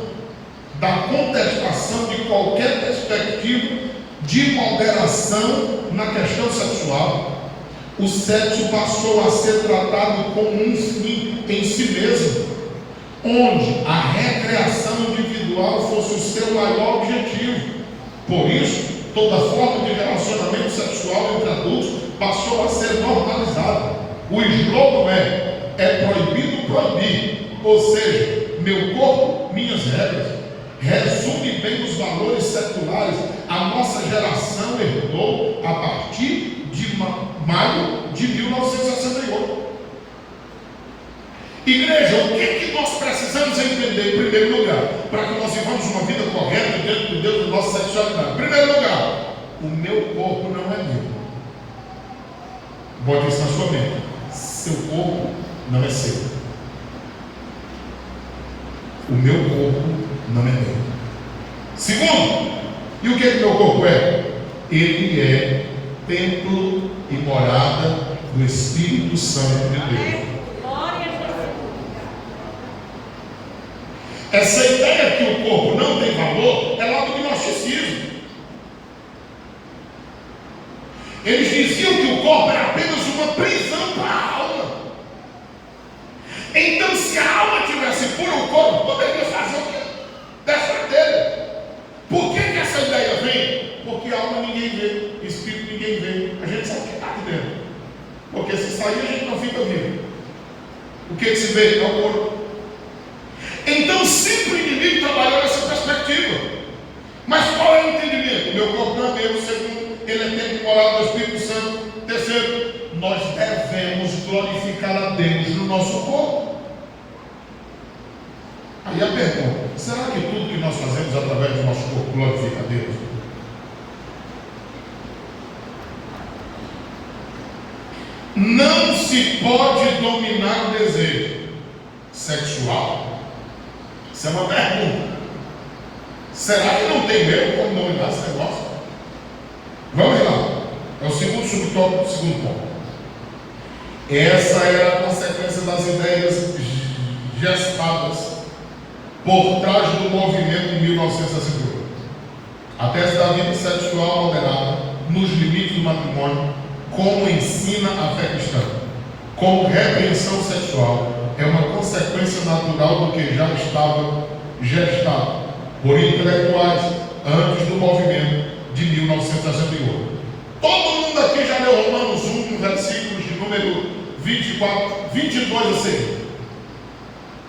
da contestação de qualquer perspectiva de moderação na questão sexual. O sexo passou a ser tratado como um fim em si mesmo, onde a recreação individual fosse o seu maior objetivo. Por isso, toda forma de relacionamento sexual entre adultos passou a ser normalizada. O slogan é proibido proibir, ou seja, meu corpo, minhas regras. Resume bem os valores seculares a nossa geração herdou a partir de maio de 1968. Igreja, o que nós precisamos entender em primeiro lugar, para que nós vivamos uma vida correta dentro de Deus, da nossa sexualidade? Em primeiro lugar, o meu corpo não é meu. Bote isso na sua mente. Seu corpo não é seu. O meu corpo não é meu. Segundo, e o que meu corpo é? Ele é templo e morada do Espírito Santo de Deus. Essa ideia que o corpo não tem valor é lá do gnosticismo. Eles diziam que o corpo era apenas uma prisão para a alma. Então, se a alma tivesse pura, o corpo poderia fazer o quê? Dessa dele. Por que essa ideia vem? Porque se sair a gente não fica vivo. O que se vê? É o corpo. Então sempre o inimigo trabalhou nessa perspectiva. Mas qual é o entendimento? Meu corpo não é meu. Segundo, ele é templo moral do Espírito Santo. Terceiro, nós devemos glorificar a Deus no nosso corpo. Aí a pergunta: será que tudo que nós fazemos através do nosso corpo glorifica a Deus? Não se pode dominar o desejo sexual. Isso é uma pergunta. Será que não tem mesmo como dominar esse negócio? Vamos lá. É o segundo subtópico do segundo ponto. Essa era a consequência das ideias gestadas por trás do movimento em 1968. A tese da vida sexual moderada nos limites do matrimônio, como ensina a fé cristã, como repreensão sexual, é uma consequência natural do que já estava gestado por intelectuais antes do movimento de 1968. Todo mundo aqui já leu Romanos 1, versículos de número 24, 22 a seguir.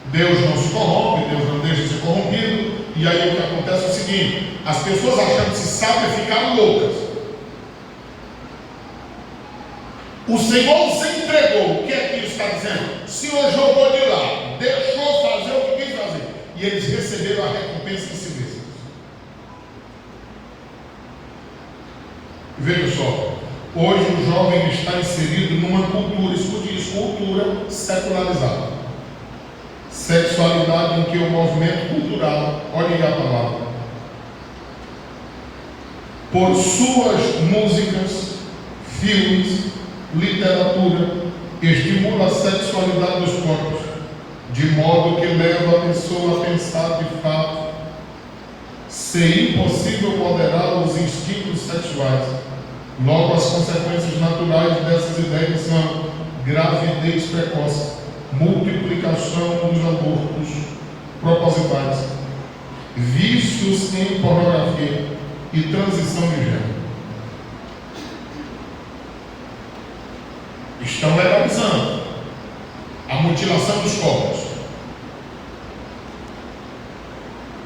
Deus não se corrompe, Deus não deixa de ser corrompido. E aí o que acontece é o seguinte: as pessoas achando-se sábias ficaram loucas. O Senhor os entregou. O que é que isso está dizendo? O Senhor jogou de lá, deixou fazer o que quis fazer, e eles receberam a recompensa em si mesmos. Veja só, hoje o jovem está inserido numa cultura, escute isso, cultura secularizada. Sexualidade em que o movimento cultural, olha aí a palavra, por suas músicas, filmes, literatura, estimula a sexualidade dos corpos, de modo que leva a pessoa a pensar de fato ser impossível moderar os instintos sexuais. Logo, as consequências naturais dessas ideias são gravidez precoce, multiplicação dos abortos propositais, vícios em pornografia e transição de gênero. Estão legalizando a mutilação dos corpos.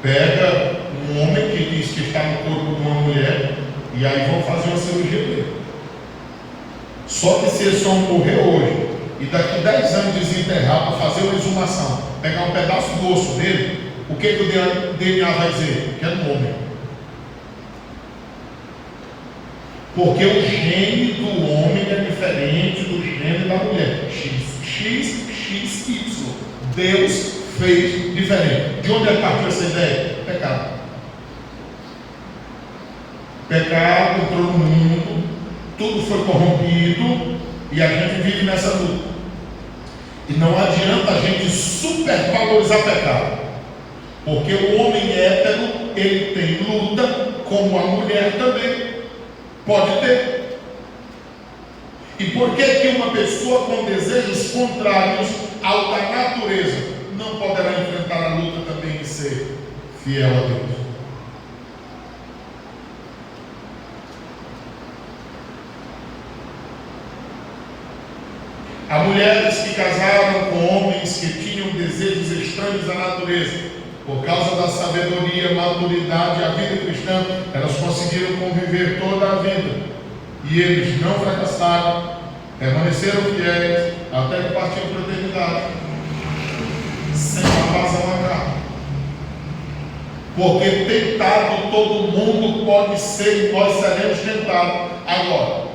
Pega um homem que diz que está no corpo de uma mulher e aí vão fazer uma cirurgia dele. Só que se esse homem morrer hoje e daqui 10 anos desenterrar para fazer uma exumação, pegar um pedaço do osso dele, o que o DNA vai dizer? Que é do homem. Porque o gene do homem é diferente do gene da mulher. XY. Deus fez diferente. De onde é que partiu essa ideia? Pecado. Pecado entrou no mundo, tudo foi corrompido e a gente vive nessa luta. E não adianta a gente supervalorizar pecado, porque o homem hétero, ele tem luta, como a mulher também pode ter. E por que que uma pessoa com desejos contrários ao da natureza não poderá enfrentar a luta também e ser fiel a Deus? Há mulheres que casaram com homens que tinham desejos estranhos à natureza. Por causa da sabedoria, maturidade e a vida cristã, elas conseguiram conviver toda a vida. E eles não fracassaram, permaneceram fiéis, até que partiram para a eternidade, sem a razão à carne. Porque tentado todo mundo pode ser e nós seremos tentados. Agora,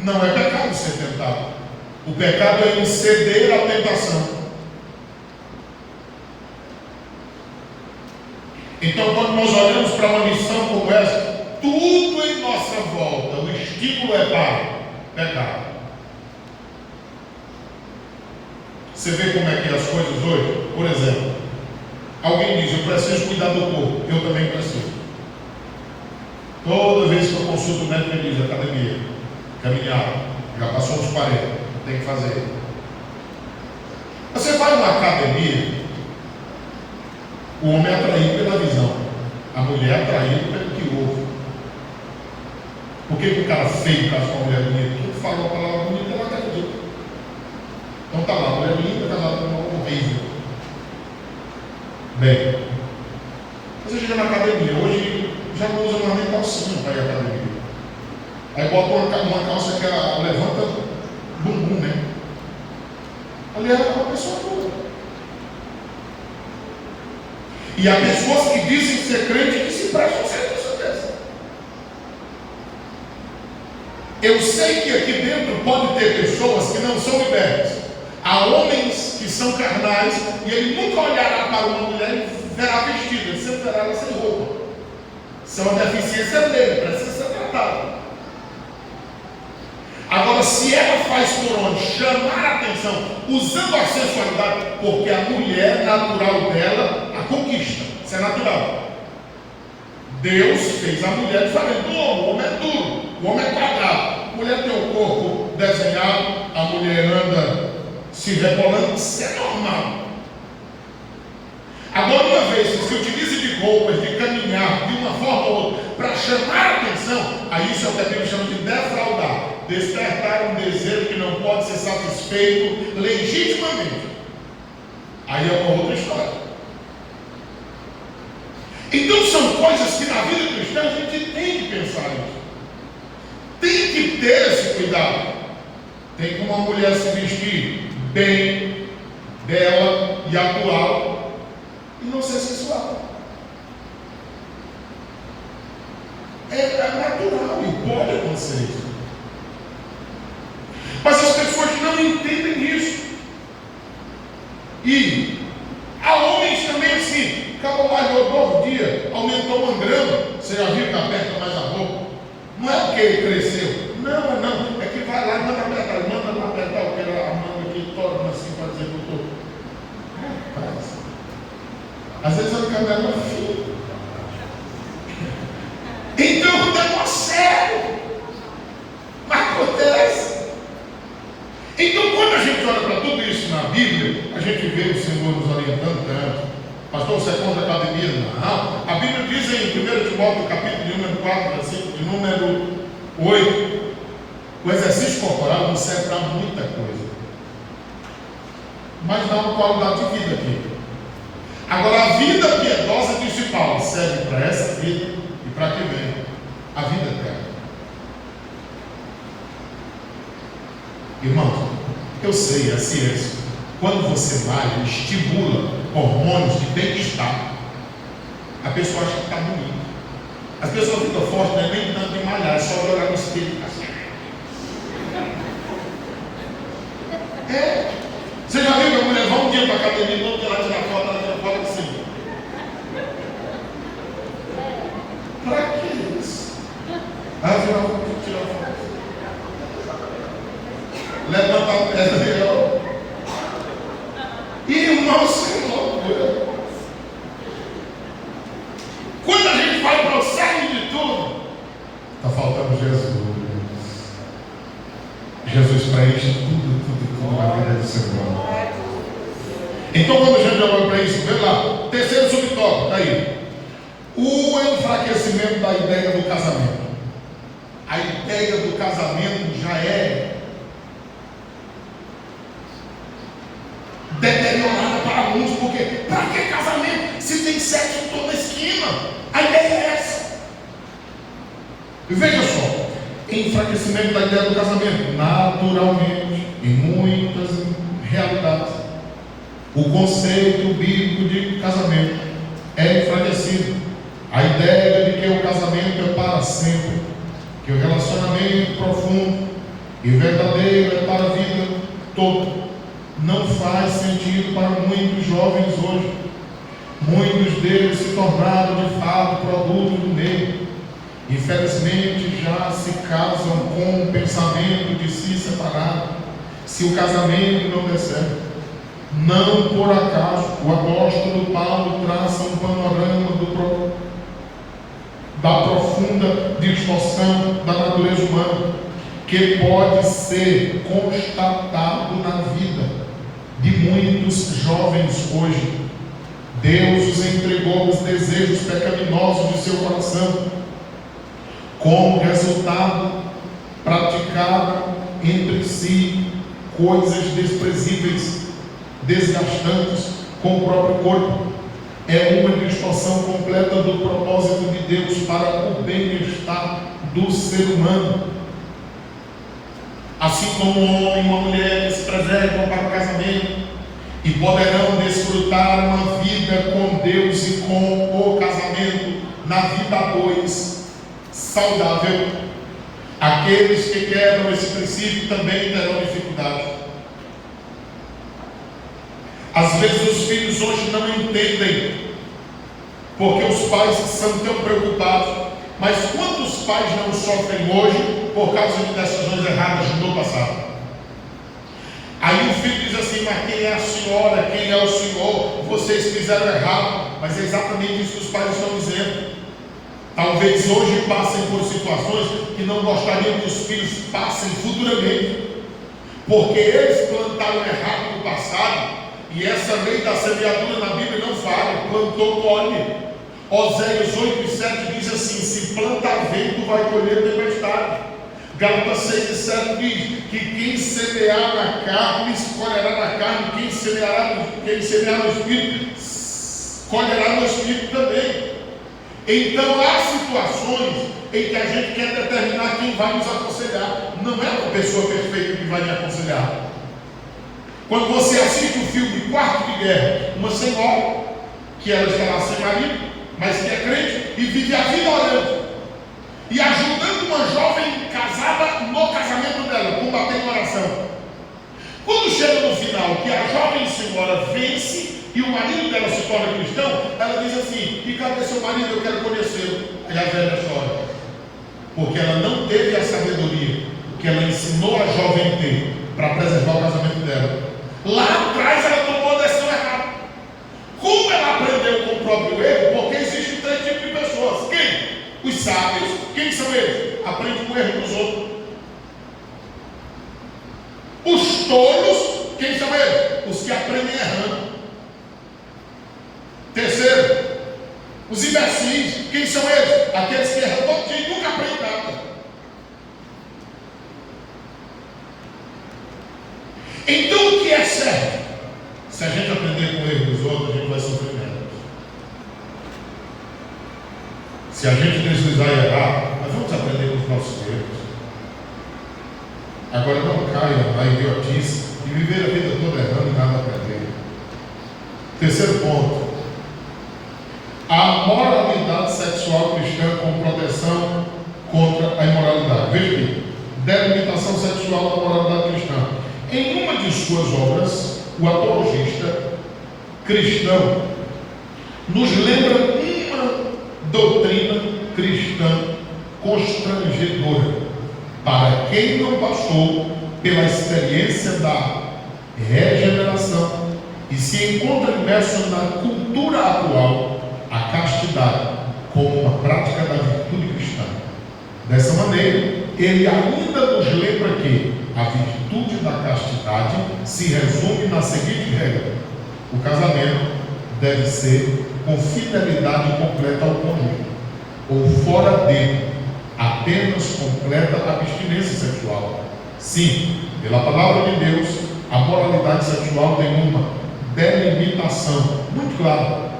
não é pecado ser tentado. O pecado é ceder à tentação. Então, quando nós olhamos para uma missão como essa, tudo em nossa volta, o estímulo é para pecado. Você vê como é que é as coisas hoje? Por exemplo, alguém diz: eu preciso cuidar do corpo. Eu também preciso. Toda vez que eu consulto o médico, ele diz: academia, caminhar, já passou dos 40. Tem que fazer. Você vai numa academia, o homem é atraído pela visão, a mulher é atraída pelo que ouve. Por que o cara feio casa com a mulher bonita? Quem fala uma palavra bonita, ela acredita. mulher é uma pessoa boa. E há pessoas que dizem ser crente que se prestam serviço dessa. Eu sei que aqui dentro pode ter pessoas que não são libertas. Há homens que são carnais e ele nunca olhará para uma mulher e verá vestida, ele sempre verá ela sem roupa. Isso é uma deficiência dele, precisa ser tratada. Agora, se ela faz por onde? Chamar a atenção, usando a sensualidade, porque a mulher natural dela a conquista, isso é natural. Deus fez a mulher diferente do homem. O homem é duro, o homem é quadrado. A mulher tem o corpo desenhado, a mulher anda se rebolando, isso é normal. Agora, uma vez que se utilize de roupas, de caminhar de uma forma ou outra, para chamar a atenção, aí isso é o que a Bíblia chama de defraudar, despertar um desejo que não pode ser satisfeito legitimamente. Aí é uma outra história. Então são coisas que na vida cristã a gente tem que pensar nisso. Tem que ter esse cuidado. Tem como uma mulher se vestir bem, bela e atual e não ser sensual. É natural e pode acontecer isso. Mas as pessoas não entendem isso. E há homens também assim. Acabou mais de 2 dias, aumentou 1 grama. Você já viu que aperta mais a roupa? Não é porque ele cresceu. Não. É que vai lá e manda apertar. Manda não apertar o que a manga aqui torna assim para dizer que eu estou. Rapaz. Às vezes a canela é fina. Então é um negócio sério. Mas acontece. Então quando a gente olha para tudo isso na Bíblia, a gente vê o Senhor nos orientando tanto. Pastor, você é contra a academia? Não. A Bíblia diz em 1 Timóteo, capítulo de número 4, versículo de número 8, o exercício corporal não serve para muita coisa, mas dá uma qualidade de vida aqui. Agora, a vida piedosa, disse Paulo, serve para essa vida e para que vem a vida eterna. Irmãos, eu sei, a ciência, quando você vai, estimula hormônios de bem-estar, a pessoa acha que está bonita. As pessoas ficam fortes, não é nem tanto de malhar, é só de olhar no espelho. Você já viu que a mulher vai um dia para a academia e todo dia lá tirar foto, ela tira foto assim? Para que isso? Ela tira foto. Levanta a perna e ó. Irmão, Senhor, quando a gente vai para o cerne de tudo, está faltando Jesus. Jesus preenche tudo na vida do ser humano. Então, quando a gente olha para isso, vê lá, terceiro subtópico, está aí. O enfraquecimento da ideia do casamento. A ideia do casamento já é deteriorada para muitos, porque para que casamento se tem sexo em toda a esquina? A ideia é essa. Veja só, enfraquecimento da ideia do casamento, naturalmente, em muitas realidades, o conceito bíblico de casamento é enfraquecido. A ideia de que o casamento é para sempre, que o relacionamento profundo e verdadeiro é para a vida toda, não faz sentido para muitos jovens hoje. Muitos deles se tornaram de fato produto do meio. Infelizmente já se casam com o pensamento de se separar se o casamento não der certo. Não por acaso o apóstolo Paulo traça um panorama da profunda distorção da natureza humana que pode ser constatado na vida de muitos jovens hoje. Deus os entregou os desejos pecaminosos de seu coração. Como resultado, praticaram entre si coisas desprezíveis, desgastantes com o próprio corpo. É uma distorção completa do propósito de Deus para o bem-estar do ser humano. assim como um homem e uma mulher que se preservam para o casamento e poderão desfrutar uma vida com Deus e com o casamento na vida a dois saudável. Aqueles que quebram esse princípio também terão dificuldade. Às vezes os filhos hoje não entendem, porque os pais são tão preocupados. Mas quantos pais não sofrem hoje por causa de decisões erradas no passado? Aí o filho diz assim: mas quem é a senhora? Quem é o senhor? Vocês fizeram errado. Mas é exatamente isso que os pais estão dizendo. Talvez hoje passem por situações que não gostariam que os filhos passem futuramente, porque eles plantaram errado no passado. E essa lei da semeadura na Bíblia não fala: plantou, colhe. Oséias 8:7 diz assim: se plantar vento, vai colher tempestade. Gálatas 6:7 diz que quem semear na carne, colherá na carne. Quem semear no Espírito, colherá no Espírito também. Então há situações em que a gente quer determinar quem vai nos aconselhar. Não é uma pessoa perfeita que vai me aconselhar. Quando você assiste o filme Quarto de Guerra, uma senhora que ela está lá sem marido, mas que é crente e vive a vida orando e ajudando uma jovem casada no casamento dela, combatendo em oração. Quando chega no final que a jovem senhora vence e o marido dela se torna cristão, ela diz assim: e cadê seu marido? Eu quero conhecê-lo. Aí a velha chora, porque ela não teve a sabedoria que ela ensinou a jovem a ter para preservar o casamento dela. Lá atrás ela tomou a decisão errada. Como ela aprendeu com o próprio erro? Porque existem três tipos de pessoas. Quem? Os sábios. Quem são eles? Aprende com o erro dos outros. Os tolos. Quem são eles? Os que aprendem errando. Terceiro, os imbecis. Quem são eles? Aqueles que erram todo dia e nunca aprendem nada. Então o que é certo? Se a gente aprender com o erro dos outros, a gente vai sofrer menos. Se a gente deslizar e errar, nós vamos aprender com os nossos erros. Agora não caiam na idiotice e viver a vida toda errando e nada aprender. Terceiro ponto: a moralidade sexual cristã com proteção contra a imoralidade. Veja bem, delimitação sexual da moralidade cristã. Em uma de suas obras, o apologista cristão nos lembra uma doutrina cristã constrangedora para quem não passou pela experiência da regeneração e se encontra imerso na cultura atual, a castidade como uma prática da virtude cristã. Dessa maneira, ele ainda nos lembra que a virtude da castidade se resume na seguinte regra: o casamento deve ser com fidelidade completa ao cônjuge, ou fora dele, apenas completa abstinência sexual. Sim, pela palavra de Deus, a moralidade sexual tem uma delimitação muito clara: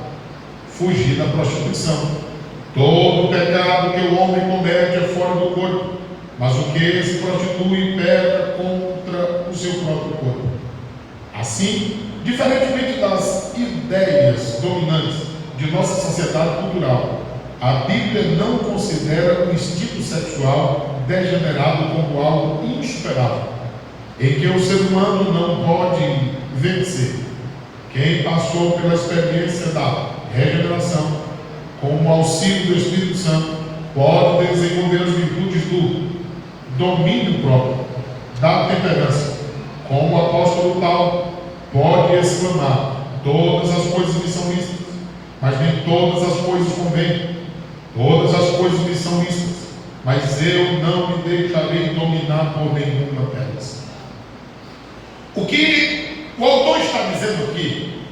fugir da prostituição. Todo pecado que o homem comete é fora do corpo, mas o que se prostitui peca contra o seu próprio corpo. Assim, diferentemente das ideias dominantes de nossa sociedade cultural, a Bíblia não considera o instinto sexual degenerado como algo insuperável, em que o ser humano não pode vencer. Quem passou pela experiência da regeneração, com o auxílio do Espírito Santo, pode desenvolver as virtudes do domínio próprio, da temperança. Como o apóstolo Paulo pode exclamar: todas as coisas me são lícitas, mas nem todas as coisas convêm. Todas as coisas me são lícitas, mas eu não me deixarei dominar por nenhuma delas. O que o autor está dizendo aqui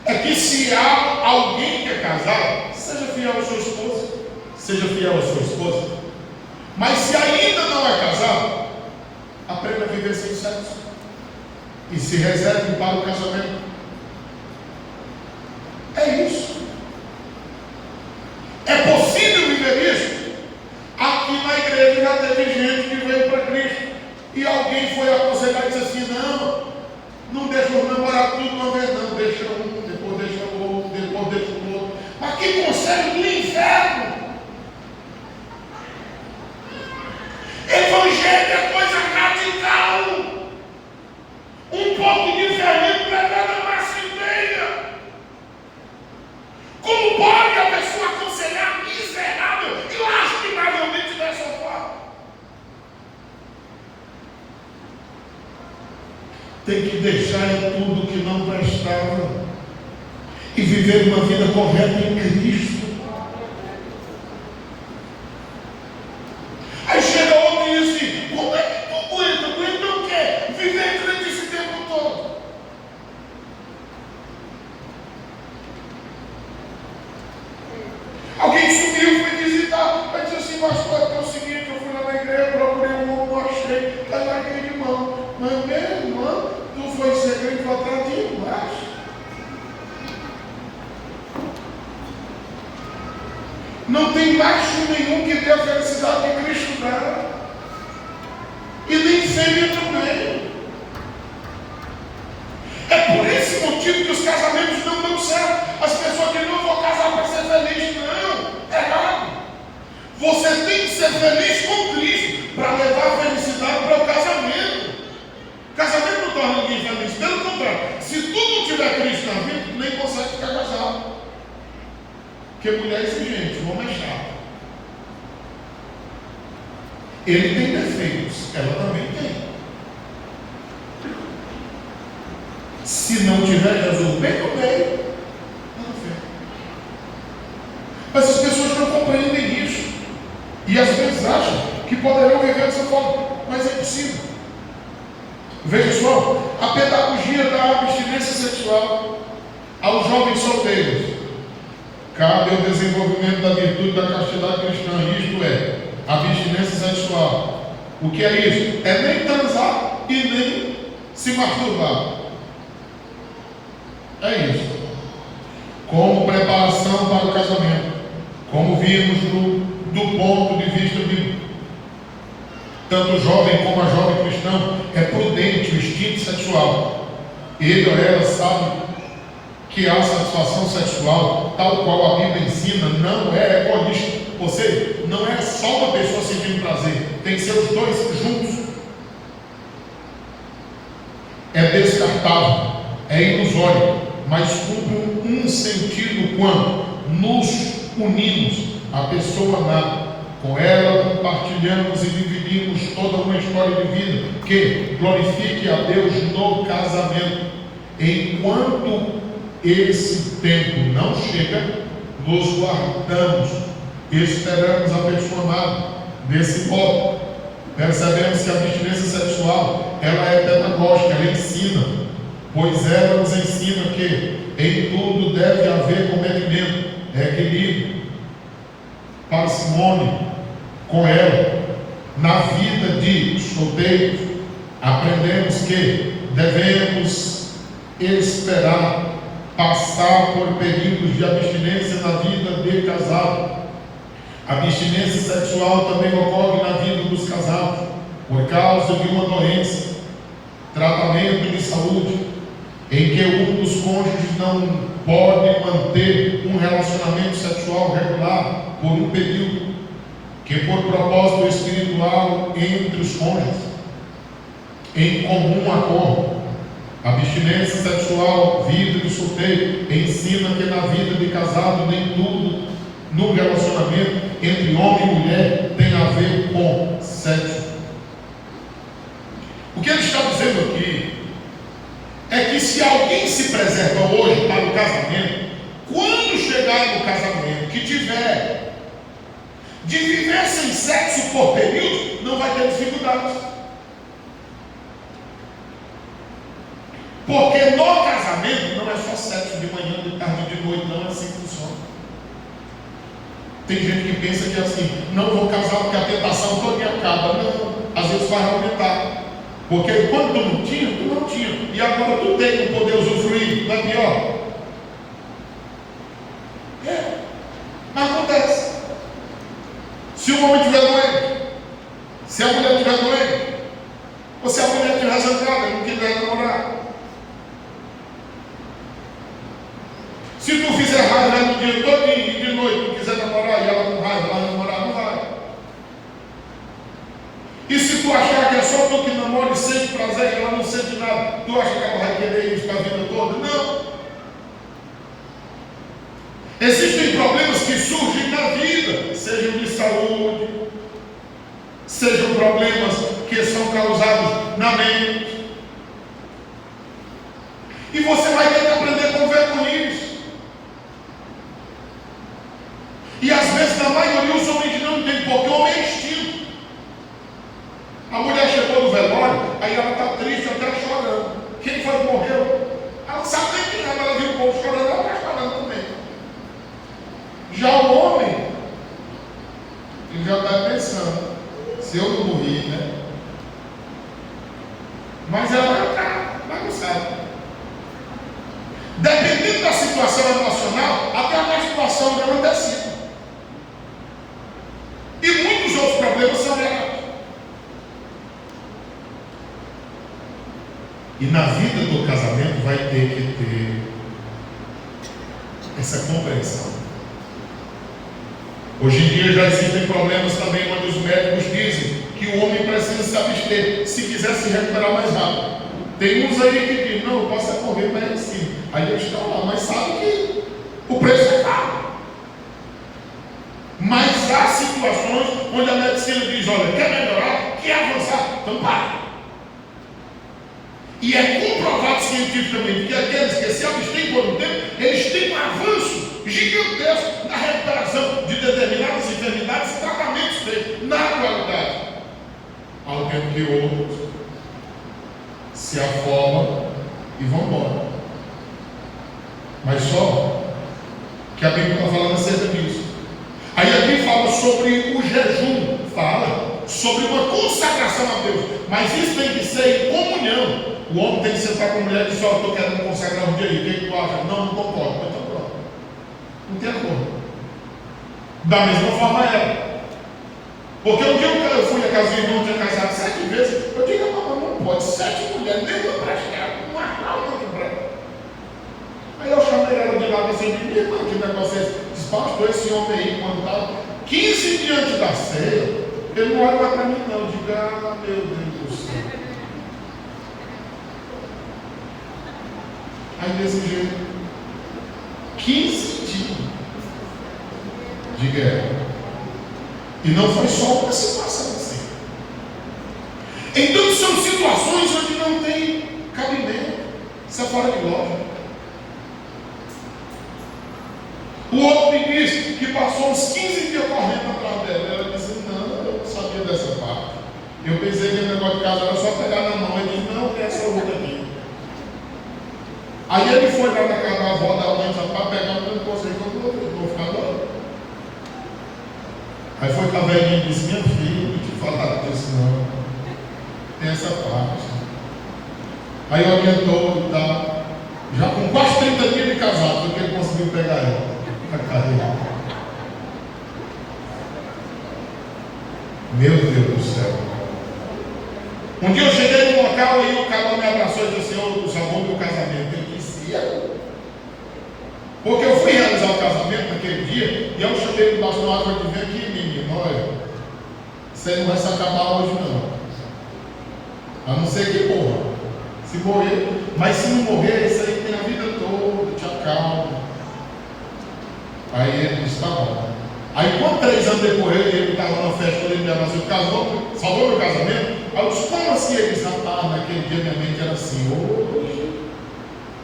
é que se há alguém que é casado, seja fiel à sua esposa, seja fiel à sua esposa. Mas se ainda não é casado, aprenda a viver sem sexo e se reserve para o casamento. É isso. É possível viver isso? Aqui na igreja já teve gente que veio para Cristo e alguém vou namorar tudo uma vez, não, deixa um, depois deixa o outro, depois deixa o outro. Mas que conselho do inferno! Evangelho é coisa radical. Um pouco de fermento levado a massa inteira. Como pode a pessoa aconselhar miserável e lastimavelmente dessa forma? Tem que deixar tudo que não prestava e viver uma vida correta em Cristo. Aí chega outro e diz assim: como é que tu aguenta? Tu não quer viver crente esse tempo todo? Alguém sumiu, foi visitar, aí disse assim: pastor, é o seguinte, eu fui lá na igreja, procurei um homem, não achei, está na igreja de irmão. Mas meu irmão, tu foi ser crente para trás de embaixo. Não tem macho nenhum que dê a felicidade que Cristo dá. E nem fêmea também. É por esse motivo que os casamentos não dão certo. As pessoas que não vão casar para ser feliz, não. É errado. Você tem que ser feliz com Cristo para levar a felicidade para o casamento. O casamento não torna ninguém feliz. Pelo contrário, se tu não tiver Cristo na vida, tu nem consegue ficar casado. Porque mulher é exigente, o homem é chato. Ele tem defeitos, ela também tem. Se não tiver Jesus bem no meio, não vê. Mas as pessoas não compreendem isso. E às vezes acham que poderão viver dessa forma. Mas é possível. Veja só, a pedagogia da abstinência sexual aos jovens solteiros. Cabe ao desenvolvimento da virtude da castidade cristã, isto é, abstinência sexual. O que é isso? É nem transar e nem se masturbar. É isso. Como preparação para o casamento, como vimos do ponto de vista bíblico. Tanto o jovem como a jovem cristã é prudente o instinto sexual. Ele ou ela sabe que a satisfação sexual, tal qual a Bíblia ensina, não é egoísta. Ou seja, não é só uma pessoa sentindo prazer, tem que ser os dois juntos. É descartável, é ilusório, mas cumpre um sentido quando nos unimos a pessoa amada. Com ela compartilhamos e dividimos toda uma história de vida que glorifique a Deus no casamento. Enquanto esse tempo não chega, nos guardamos, esperamos a pessoa amada. Desse modo, percebemos que a abstinência sexual, ela é pedagógica, ela ensina, pois ela nos ensina que em tudo deve haver comedimento, equilíbrio, parcimônia com ela. Na vida de solteiros, aprendemos que devemos esperar passar por períodos de abstinência na vida de casado. A abstinência sexual também ocorre na vida dos casados, por causa de uma doença, tratamento de saúde, em que um dos cônjuges não pode manter um relacionamento sexual regular por um período, que por propósito espiritual entre os cônjuges, em comum acordo. A abstinência sexual, vida de solteiro, ensina que na vida de casado nem tudo no relacionamento entre homem e mulher tem a ver com sexo. O que ele está dizendo aqui é que se alguém se preserva hoje para o casamento, quando chegar no casamento, que tiver de viver sem sexo por período, não vai ter dificuldades. Porque no casamento não é só sexo de manhã, de tarde, de noite, não é assim que funciona. Tem gente que pensa que é assim, não vou casar porque a tentação toda acaba. Não, às vezes vai aumentar. Porque quando tu não tinha, e agora tu tem que poder usufruir, não é pior? É, mas acontece. Se o homem estiver doente, se a mulher estiver doente, ou se a mulher estiver zangada, não quiser namorar, dia todo e de noite não quiser namorar e ela não vai namorar, não vai. E se tu achar que é só tu que namora e sente prazer e ela não sente nada, tu acha que ela vai querer isso para a vida toda? Não. Existem problemas que surgem na vida, sejam de saúde, sejam problemas que são causados na mente. E você vai ter que aprender a conviver com isso. E às vezes, na maioria, os homens não entendem, porque o homem é instinto. A mulher chegou no velório, aí ela está triste, até chorando. Quem foi que morreu? Ela não sabe nem quem é, ela viu o povo chorando, ela está chorando também. Já o homem, ele já está pensando, se eu não morri, né? Mas ela está bagunçada. Dependendo da situação emocional, até a menstruação dela antecipa. E muitos outros problemas são reais. E na vida do casamento vai ter que ter essa compreensão. Hoje em dia já existem problemas também onde os médicos dizem que o homem precisa se abster se quiser se recuperar mais rápido. Tem uns aí que dizem, não, eu posso correr para ele sim. Aí eles estão lá, mas sabem que o preço é caro. Mas há situações onde a medicina diz, olha, quer melhorar, quer avançar, então para. E é comprovado cientificamente que aqueles que se abstêm por um tempo, eles têm um avanço gigantesco na recuperação de determinadas enfermidades e tratamentos feitos na atualidade. Ao tempo que outros se afobam e vão embora. Mas só que a Bíblia está falando acerca disso. Aí aqui fala sobre o jejum, fala sobre uma consagração a Deus, mas isso tem que ser em comunhão. O homem tem que sentar com a mulher e dizer, estou querendo consagrar um dia aí, o que tu acha? Não concordo, então pronto. Não tem acordo. Da mesma forma ela. Porque um dia eu fui a casa do irmão, tinha casado 7 vezes, eu digo, não pode, 7 mulheres, nenhuma praticada, uma alma de branco. Aí eu chamei ela de lá e disse, minha irmã, que negócio é esse? Diz, pastor, esse homem aí, quando estava 15 diante da ceia, ele não olha mais para mim não, diga, meu Deus do céu. Aí desse jeito, 15 dias de guerra. E não foi só uma situação assim. Então são situações onde não tem cabimento. Isso é fora de lógica. O outro me disse que passou uns 15 dias correndo atrás dela. Ela disse, não, eu não sabia dessa parte. Eu pensei que o negócio de casa era só pegar na mão. Ele disse, não, tem essa outra aqui. Aí ele foi lá na casa da avó da mãe para pegar um conselho que eu vou ficar doido. Aí foi com a velhinha e disse, minha filha, não te falar disso não. Tem essa parte. Aí orientou e tal. Já com quase 30 dias de casado, porque ele conseguiu pegar ela. A carreira. Meu Deus do céu. Um dia eu cheguei num local e o cara me abraçou e disse, o sabor do casamento. Eu disse, porque eu fui realizar o casamento naquele dia e eu chamei o pastor Álvaro de vir aqui, menino, olha, isso aí não vai se acabar hoje não. A não ser que morra. Se morrer, mas se não morrer, isso aí tem a vida toda, te acalma. Aí ele disse, tá bom. Aí quando 3 anos depois ele estava na festa, ele me abraçou, casou, salvou meu casamento. Aí eu disse, como assim? Ele disse, naquele dia minha mente era assim, hoje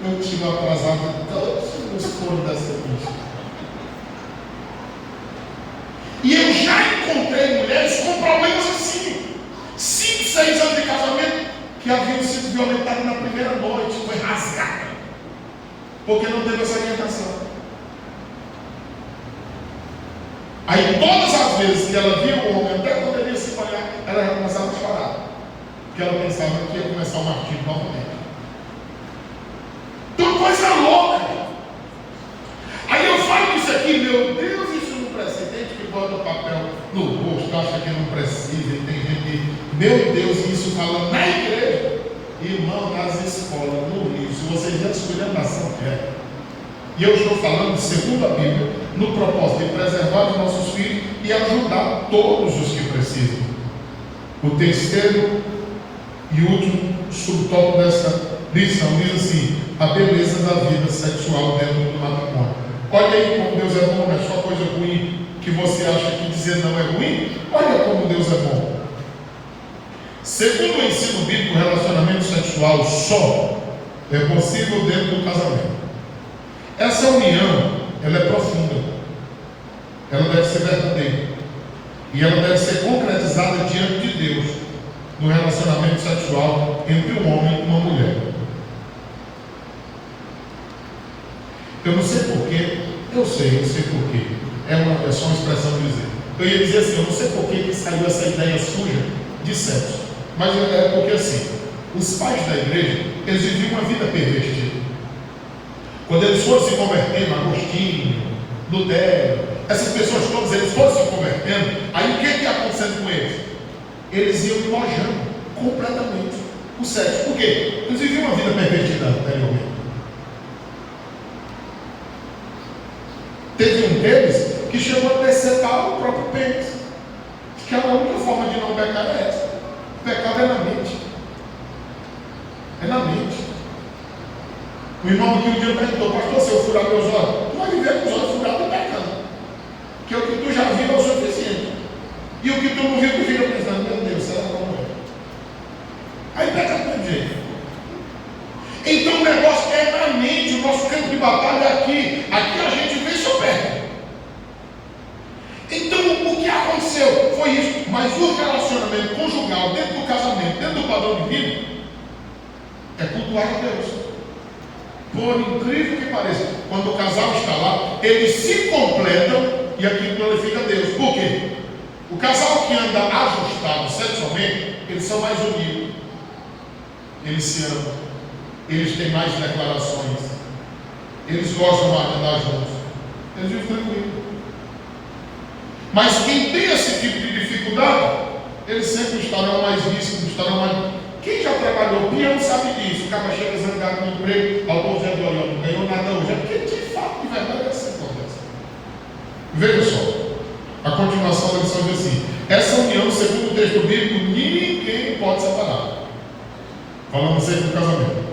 eu tive atrasado todos os foros dessa bicha. E eu já encontrei mulheres com problemas assim, 5, 6 anos de casamento, que haviam sido violentadas na primeira noite, foi rasgada, porque não teve essa orientação. Aí todas as vezes que ela via o homem, até quando ele ia se olhar, ela já começava a chorar, porque ela pensava que ia começar o martírio novamente. Então coisa louca. Aí eu falo isso aqui, meu Deus, isso não precisa. Tem gente que bota o papel no rosto, acha que não precisa, e tem gente que, meu Deus, isso fala na igreja, irmão, nas escolas, no Rio, se vocês já escolheram nação, E eu estou falando, segundo a Bíblia, no propósito de preservar os nossos filhos e ajudar todos os que precisam. O terceiro e último subtópico dessa lição diz assim: a beleza da vida sexual dentro do matrimônio. Olha aí como Deus é bom, não é só coisa ruim que você acha que dizer não é ruim. Olha como Deus é bom. Segundo o ensino bíblico, o relacionamento sexual só é possível dentro do casamento. Essa união, ela é profunda, ela deve ser verdadeira e ela deve ser concretizada diante de Deus no relacionamento sexual entre um homem e uma mulher. Eu não sei porquê, eu sei porquê, é só uma expressão de dizer. Eu ia dizer assim, eu não sei porquê que saiu essa ideia suja de sexo, mas é porque assim, os pais da igreja, eles viviam uma vida pervertida. Quando eles foram se convertendo, Agostinho, Lutero, essas pessoas todas, eles foram se convertendo, aí o que ia acontecendo com eles? Eles iam enojando completamente o sexo. Por quê? Eles viviam uma vida pervertida anteriormente. Teve um deles que chegou a decetar o próprio pênis, que a única forma de não pecar é essa. O pecado é na mente. É na mente. O irmão que um dia perguntou: pastor, se eu furar meus olhos, tu vai viver com os olhos furados e pecando. Porque o que tu já viu é o suficiente. E o que tu não viu, tu fica pensando: meu Deus, será como é? Aí peca do mesmo jeito. Então o negócio é na mente, o nosso campo de batalha é aqui. Aqui a gente vence ou perde. Então o que aconteceu foi isso. Mas o relacionamento conjugal, dentro do casamento, dentro do padrão de vida, é cultuar a Deus. Por incrível que pareça, quando o casal está lá, eles se completam e aquilo glorifica a Deus. Por quê? O casal que anda ajustado sexualmente, eles são mais unidos, eles se amam, eles têm mais declarações, eles gostam mais de andar juntos, eles vivem tranquilo. Mas quem tem esse tipo de dificuldade, eles sempre estarão mais ríspidos, estarão mais. Quem já trabalhou peão sabe disso. O cara chega zangado no emprego, ao povo já não ganhou nada hoje. É porque de fato, de verdade, é assim que acontece. Veja só, a continuação da lição diz assim: essa união, segundo o texto bíblico, ninguém pode separar. Falando sempre do casamento.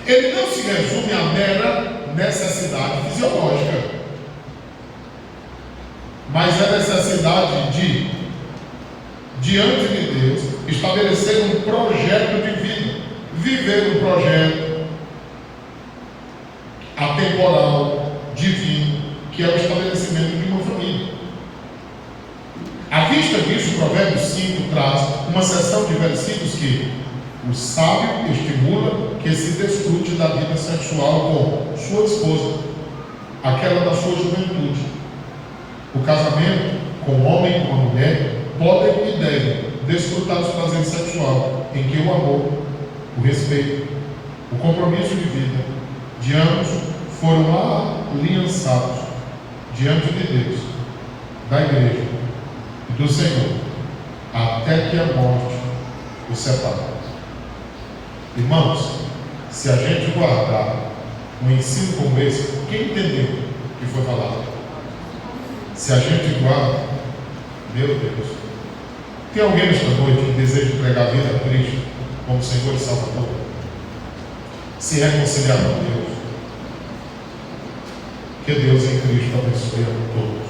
Ele não se resume a mera necessidade fisiológica, mas a necessidade de, diante de Deus, estabelecer um projeto de vida, viver um projeto atemporal, divino, que é o estabelecimento de uma família. À vista disso, o Provérbios 5 traz uma seção de versículos que o sábio estimula que se desfrute da vida sexual com sua esposa, aquela da sua juventude. O casamento com o homem e com a mulher podem e devem desfrutar do prazer sexual, em que o amor, o respeito, o compromisso de vida de ambos foram aliançados diante de Deus, da igreja e do Senhor, até que a morte os separe. Irmãos, se a gente guardar um ensino como esse, quem entendeu o que foi falado? Se a gente guarda, meu Deus, tem alguém nesta noite que deseja entregar a vida a Cristo como Senhor e Salvador? Se reconciliar com Deus? Que Deus em Cristo abençoe a todos.